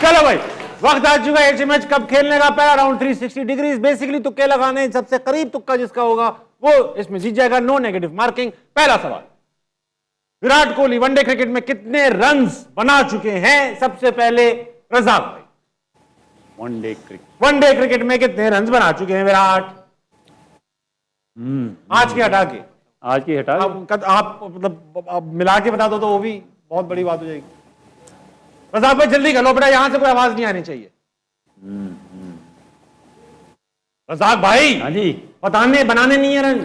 चलो भाई, वक्त आ चुका है एचएमएच कप खेलने का। पहला राउंड 360 डिग्री। बेसिकली तुक्के लगाने, सबसे करीब तुक्का जिसका होगा वो इसमें जीत जाएगा। No negative marking. पहला सवाल, विराट कोहली वनडे क्रिकेट में कितने रन्स बना चुके हैं? सबसे पहले रज़ाक भाई। वनडे क्रिकेट में कितने रन्स बना चुके हैं विराट? आज की हटा के। आज की हटा आप मतलब आप मिला के बता दो तो वो भी बहुत बड़ी बात हो जाएगी। रज़ाक भाई जल्दी कर लो बेटा, यहां से कोई आवाज नहीं आनी चाहिए। रज़ाक भाई। हाँ जी। बनाने नहीं है रन।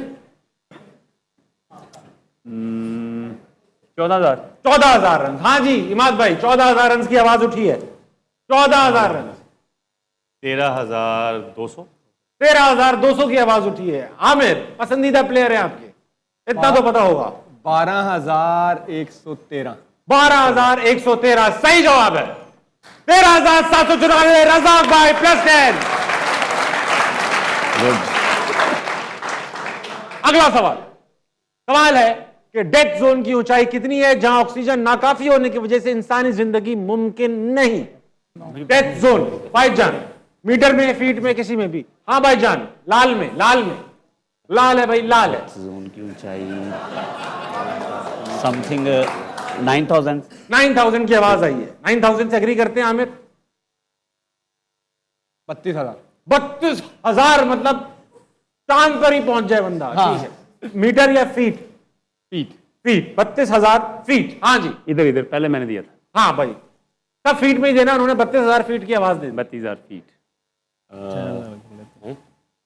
14,000 रन। हाँ जी इमाद भाई, 14,000 रन की आवाज उठी है। 14,000 रन। 13,200। 13,200 की आवाज उठी है। आमिर, पसंदीदा प्लेयर है आपके, इतना तो पता होगा। 12,113। 12,113 सही जवाब है। 13,794 रज़ाक भाई +10। अगला सवाल है कि डेथ जोन की ऊंचाई कितनी है जहां ऑक्सीजन नाकाफी होने की वजह से इंसानी जिंदगी मुमकिन नहीं? डेथ जोन भाईजान, मीटर में, फीट में, किसी में भी। हाँ भाईजान, लाल में लाल है भाई, लाल है। जोन की ऊंचाई समथिंग 9,000। 9,000 की आवाज आई है। 9,000 से एग्री करते हैं आमिर? 32,000। 32,000 मतलब चांद पर ही पहुंच जाए बंदा। हाँ। ठीक है। मीटर या फीट? फीट। 32,000 फीट। हाँ जी। इधर पहले मैंने दिया था। हाँ भाई, सब फीट में ही देना। उन्होंने 32,000 फीट की आवाज दी। 32,000 फीट।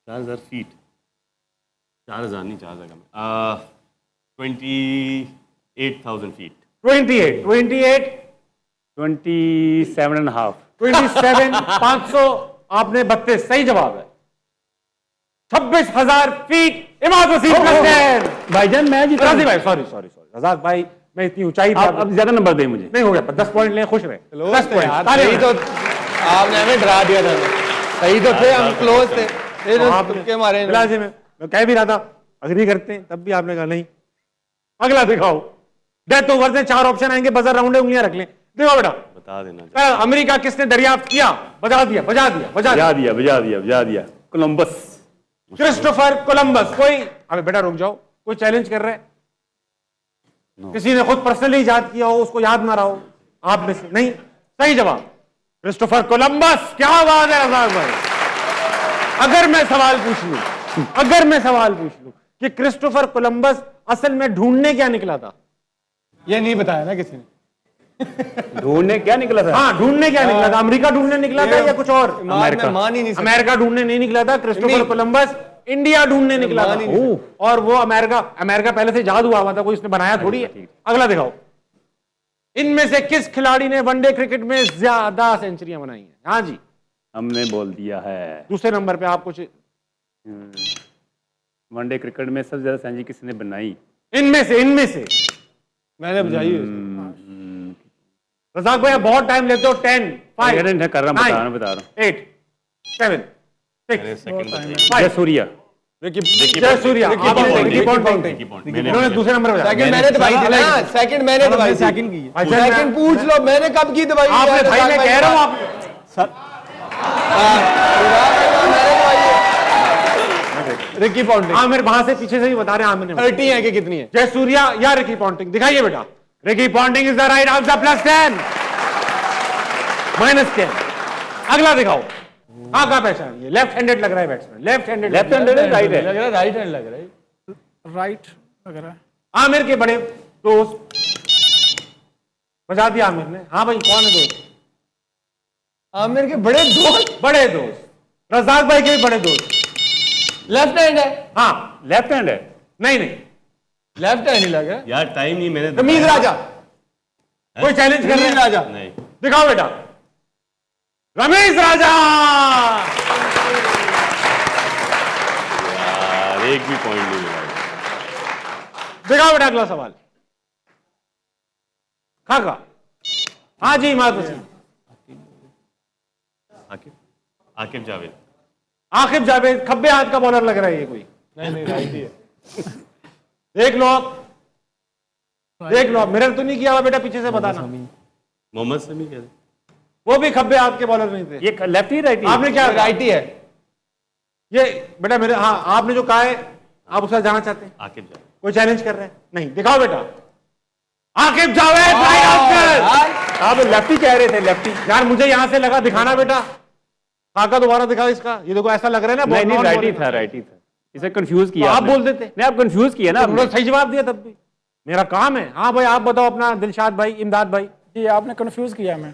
4,000 फीट। 4,000 नहीं, 4,000 28,000 फीट। 28 27.5। 500। आपने 32 सही जवाब है। 26,000 फीट। इमाद वसीम +10। भाईजान मैं जीता। राजी भाई सॉरी रज़ाक भाई, मैं इतनी ऊंचाई अब ज्यादा नंबर दे मुझे। नहीं हो गया, 10 पॉइंट ले, खुश रहे। 10 पॉइंट। सही तो आपने हमें डरा दिया था। सही तो थे, हम क्लोज थे। तुक्के मारे। मैं कह भी रहा था अग्री करते हैं, तब भी आपने कहा नहीं। अगला दिखाओ। डेथ ओवर से 4 ऑप्शन आएंगे, बजर राउंड है, उंगलियां रख लें। देखो बेटा, बता देना। अमेरिका किसने दरियाफ्त किया? बजा दिया। कोलंबस। Christopher Columbus. कोई अबे बेटा रुक जाओ, कोई चैलेंज कर रहा है? किसी ने खुद पर्सनली याद किया हो, उसको याद ना रहा हो आप में से? नहीं, सही जवाब क्रिस्टोफर कोलंबस। क्या बात है रज़ाक भाई। अगर मैं सवाल पूछ लूं कि क्रिस्टोफर कोलंबस असल में ढूंढने क्या निकला था? ये नहीं बताया ना किसी ने। ढूंढने क्या निकला था? हाँ, ढूंढने क्या निकला था? अमेरिका ढूंढने निकला था या कुछ और? अमेरिका मान ही नहीं सकता। अमेरिका ढूंढने नहीं निकला था। क्रिस्टोफर कोलंबस इंडिया ढूंढने निकला था। और वो अमेरिका पहले से इजाद हुआ था, कोई इसने बनाया थोड़ी है। अगला दिखाओ, इनमें से किस खिलाड़ी ने वनडे क्रिकेट में ज्यादा सेंचुरियां बनाई हैं? हाँ जी, हमने बोल दिया है। दूसरे नंबर पे आप कुछ, वनडे क्रिकेट में सबसे ज्यादा सेंचुरी किसने बनाई? इनमें से मैंने बताई है। रजाक भाई आप बहुत टाइम लेते हो। 10 5 कर रहा हूँ, बता रहा हूँ। 8 7 6 5 सूर्या, जय सूर्या। इन्होंने दूसरे नंबर पे सेकंड मैंने दवाई दी ना, सेकंड मैंने दवाई सेकंड की। सेकंड पूछ लो मैंने कब की दवाई? आपने भाई, मैं कह रहा हूँ आप सर रिकी पॉन्टिंग। हाँ, मेरे वहां से पीछे से ही बता रहे हैं। आमिर ने 30 है कि कितनी है? जय सूर्या या रिकी पॉन्टिंग? दिखाइए बेटा। Ricky Ponting is the right answer, +10 -10। अगला दिखाओ। हाँ, कहाँ पहचान? ये लेफ्ट हैंडेड लग रहा है बैट्समैन। लेफ्ट हैंडेड है, राइट है? लग रहा है राइट हैंड लग रहा है। राइट लग रहा है। आमिर के बड़े दोस्त, बजा दिया आमिर ने। हाँ भाई, कौन है दोस्त? आमिर के बड़े दोस्त रज़ाक भाई के भी बड़े दोस्त। लेफ्ट हैंड है। हाँ, लेफ्ट हैंड है। नहीं लेफ्ट हैंड ही लग रहा है यार टाइम नहीं, मैंने रमीज राजा। कोई चैलेंज कर रहे हैं? राजा नहीं, दिखाओ बेटा। रमीज राजा। यार एक भी पॉइंट नहीं मिला। दिखाओ बेटा अगला सवाल। खाका। हाँ जी, इमाद वसीम। आकिब जावेद। आकिब जावेद खब्बे हाथ का बॉलर लग रहा है ये कोई। नहीं राइट ही है। देख लो आप, मिरर तो नहीं किया हुआ बेटा, पीछे से बताना। मोहम्मद समी कह रहे, वो भी खब्बे हाथ के बॉलर नहीं थे। ये लेफ्ट ही राइट ही? आपने क्या? राइट ही है ये बेटा मेरे। हाँ, आपने जो कहा है आप उसका जाना चाहते हैं? आकिब जावेद। कोई चैलेंज कर रहे हैं? नहीं, दिखाओ बेटा। Aqib Javed right answer. आप लेफ्टी कह रहे थे, लेफ्टी। यार मुझे यहां से लगा, दिखाना बेटा। खाका दोबारा दिखा इसका। ये देखो ऐसा लग रहा है ना। नहीं, राइट ही था। इसे कंफ्यूज किया आप बोल देते। नहीं, आप कंफ्यूज किया ना। उन्होंने सही जवाब दिया तब भी। मेरा काम है। हाँ भाई, आप बताओ अपना। दिलशाद भाई, इमदाद भाई। जी आपने कंफ्यूज किया मैं।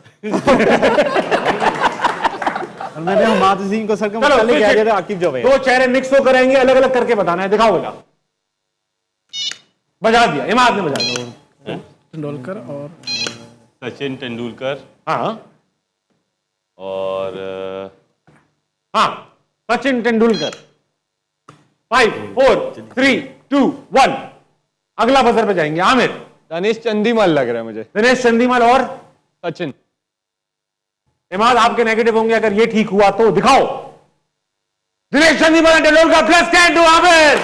मैंने हमाद वसीम को सर का चलो, पहले कह दिया था आकिब जावेद। दो चेहरे मिक्स हो करेंगे, अलग अलग करके बताना है। दिखाओ बेटा। बजा दिया, इमाद ने बजा दिया। तेंदुलकर और सचिन तेंदुलकर। हाँ, और हाँ, सचिन तेंदुलकर। 5 4 3 2 1। अगला बजर पे जाएंगे। आमिर। दानिश चंदीमाल लग रहा है मुझे। दिनेश चंदीमाल और सचिन। इमाद आपके नेगेटिव होंगे अगर ये ठीक हुआ तो। दिखाओ। दिनेश चंदीमाल तेंदुलकर +10 टू आमिर।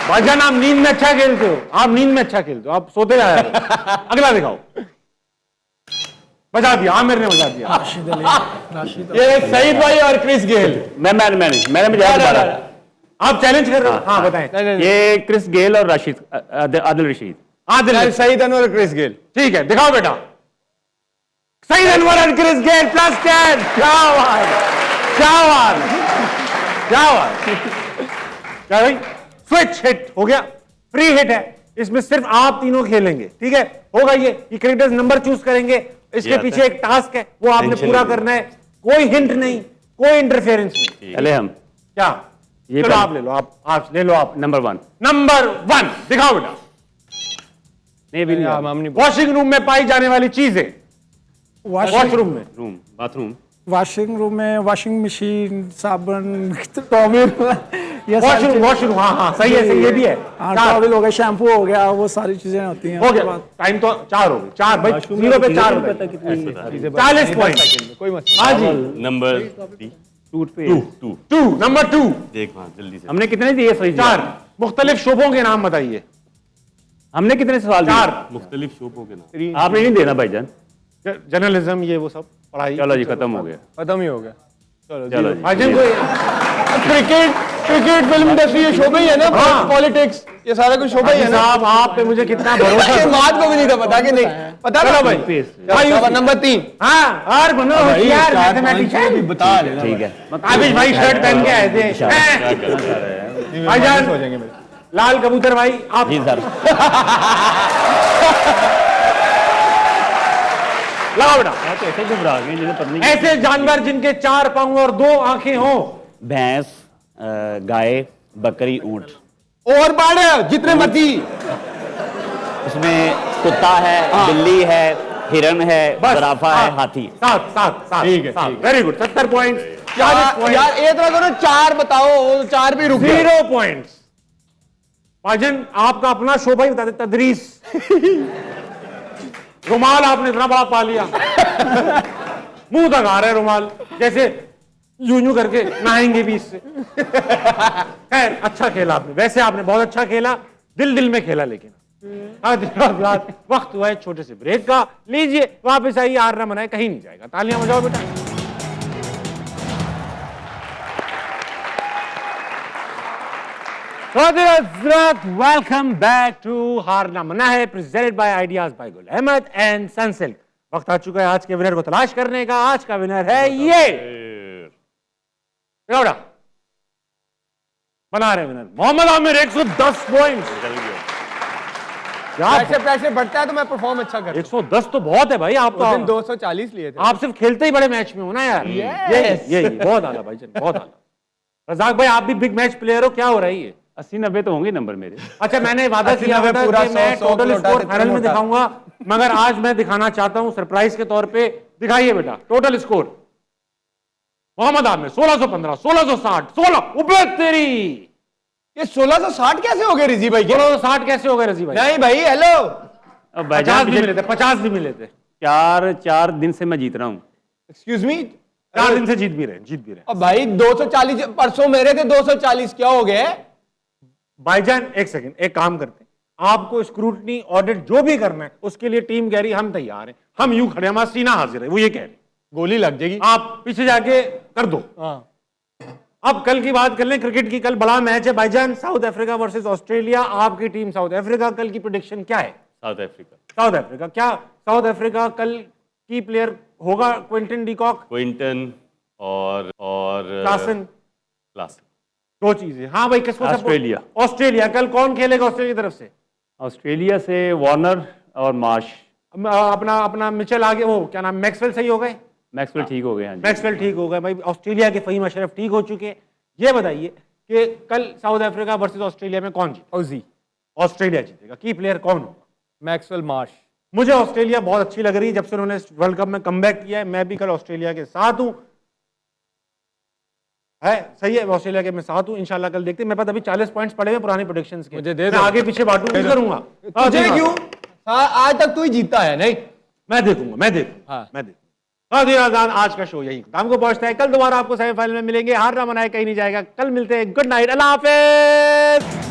भाईजान आप नींद में अच्छा खेलते हो। आप सोते रहे। अगला दिखाओ। बजा दिया, आमिर ने बजा दिया। ये सईद भाई और क्रिस गेल। मैंने बजाया। आप चैलेंज कर रहे हो? हाँ बताएं। ये क्रिस गेल और राशिद, आदिल रशीद। आदिल, सईद अनवर और क्रिस गेल। ठीक है, दिखाओ बेटा। सईद अनवर और क्रिस गेल +10। क्या भाई, स्विच हिट हो गया। फ्री हिट है, इसमें सिर्फ आप तीनों खेलेंगे। ठीक है, होगा ये क्रिकेटर्स नंबर चूज करेंगे। इसके पीछे एक टास्क है, वो आपने पूरा करना है। कोई हिंट नहीं, कोई इंटरफेरेंस नहीं। चले हम क्या? ये चलो आप ले लो। आप ले लो। आप नंबर 1 दिखाओ बेटा। नहीं, वॉशिंग रूम में पाई जाने वाली चीजें। वॉशरूम में, बाथरूम। वॉशिंग रूम में वॉशिंग मशीन, साबुन, टॉवल, ये वॉशरूम। हाँ, सही है, ये भी है। टॉवल हो गया, शैम्पू हो गया, वो सारी चीजें होती हैं। हो गया। टाइम तो 4 हो गए। 4 भाई, 0 पे 4 हो गए। 40 पॉइंट। कोई मसला। हाँ जी। Number 2 number 2। देख वहां जल्दी से। हमने कितने दिए? सही 4 मुख्तलिफ शोबों के नाम बताइए। हमने कितने सवाल दिए? 4 मुख्तलिफ शोबों के नाम। आपने नहीं देना भाईजान। जर्नलिज्म, ये वो सब पढ़ाई। चलो जी, खत्म हो गया। खत्म ही हो गया। चलो जी। भाईजान को क्रिकेट फिल्म इंडस्ट्री ये शोभा ही है ना। पॉलिटिक्स ये सारा कुछ शोभा ही है ना। साहब आप पे मुझे कितना भरोसा है। माद को भी नहीं था पता कि नहीं पता था भाई। नंबर 3। हाँ, और बनो होशियार मैथमेटिशियन। बता देना। ठीक है। आबिश भाई शर्ट पहन के आए थे। भाईजान हो जाएंगे मेरे। लाल कबूतर भाई आप। जी सर। लाओ बेटा। ऐसे घबरा गए, जिन्हें पता नहीं। ऐसे जानवर जिनके 4 पांव और 2 आंखें हों, भैंस, गाय, बकरी, ऊंट। और बढ़ जितने मर्जी। इसमें कुत्ता है, बिल्ली है, हिरन है, जिराफा है, हाथी। 7 ठीक है, वेरी गुड। 70 पॉइंट्स। यार एक तरह करो 4 बताओ, 4 भी रुक गए। 0 पॉइंट्स। भाईजान आपका अपना शो भाई बता दे, तदरीस। रुमाल आपने इतना बड़ा पा लिया, मुंह तक आ रहा है रुमाल, जैसे यूं करके नहाएंगे भी इससे। खैर अच्छा खेला आपने, वैसे आपने बहुत अच्छा खेला, दिल में खेला। लेकिन वक्त हुआ है छोटे से ब्रेक का, लीजिए वापस आइए, हार ना मनाए, कहीं नहीं जाएगा। तालियां बजाओ बेटा। वेलकम बैक टू हार ना मना है, presented by ideas bye Gul Ahmed and Sunsilk. वक्त आ चुका है आज के विनर को तलाश करने का। आज का विनर है ये बना रहे winner Mohammad Aamir, 110 points. Pressure बढ़ता है तो मैं परफॉर्म अच्छा कर। 110 तो बहुत है भाई। आप तो 240 लिए थे। आप सिर्फ खेलते ही बड़े मैच में हो ना यार। ये बहुत आला भाईजान, बहुत आला। रज़ाक भाई आप भी बिग मैच प्लेयर हो, क्या हो रही है? 80-90 तो होंगे नंबर मेरे। अच्छा मैंने वादा किया था कि मैं टोटल स्कोर फाइनल में दिखाऊंगा, मगर आज मैं दिखाना चाहता हूं सरप्राइज के तौर पे। दिखाइए बेटा टोटल स्कोर। मोहम्मद आमिर 1615, 1660, 16 तेरी। ये 1660 कैसे हो गए रिजी भाई? 1660 कैसे हो गए रजी भाई? नहीं भाई हेलो, 50 भी मिले थे, 50 भी मिले थे। 4 दिन से मैं जीत रहा हूँ। एक्सक्यूज मी, 4 दिन से जीत भी रहे। अब भाई 240 परसों मेरे थे, 240 क्या हो गए भाईजान? एक सेकंड, एक काम करते हैं, आपको स्क्रूटनी ऑडिट जो भी करना है उसके लिए टीम कह रही हम तैयार हैं, हम यूं खड़े, हमारा सीना हाजिर है, वो ये कह रही। गोली लग जाएगी, आप पीछे जाके कर दो। अब कल की बात कर लें, क्रिकेट की। कल बड़ा मैच है भाईजान, साउथ अफ्रीका वर्सेस ऑस्ट्रेलिया। आपकी टीम साउथ अफ्रीका। कल की प्रेडिक्शन क्या है? South Africa. South Africa. क्या साउथ अफ्रीका कल की प्लेयर होगा? क्विंटन डीकॉक, क्विंटन और क्लासन। दो चीजें। हाँ भाई किसको? ऑस्ट्रेलिया। ऑस्ट्रेलिया। कल कौन खेलेगा ऑस्ट्रेलिया की तरफ से? ऑस्ट्रेलिया से वार्नर और मार्श। अपना मिचेल आगे, वो क्या नाम, मैक्सवेल सही हो गए? मैक्सवेल ठीक हो गए। मैक्सवेल ठीक हो गए भाई। ऑस्ट्रेलिया के फहीम अशरफ ठीक हो चुके। ये बताइए कि कल साउथ अफ्रीका वर्सेस ऑस्ट्रेलिया में कौन जीते? ऑस्ट्रेलिया जीतेगा। की प्लेयर कौन होगा? Maxwell Marsh. मुझे ऑस्ट्रेलिया बहुत अच्छी लग रही है जब से उन्होंने वर्ल्ड कप में कमबैक किया है। मैं भी कल ऑस्ट्रेलिया के साथ हूं। है सही है, ऑस्ट्रेलिया के मैं साथ हूं। इंशाल्लाह कल देखते हैं। मेरे पास अभी 40 पॉइंट्स पड़े हुए पुराने प्रेडिक्शंस के, मुझे दे मैं आगे पीछे बांटू करूंगा। तुझे क्यों? हाँ आज तक तू ही जीता है। नहीं मैं देखूंगा। आज का शो यही काम को पहुंचता है। कल दोबारा आपको सेमीफाइनल में मिलेंगे। हारना मनाए कहीं नहीं जाएगा। कल मिलते हैं। गुड नाइट, अल्लाह हाफिज।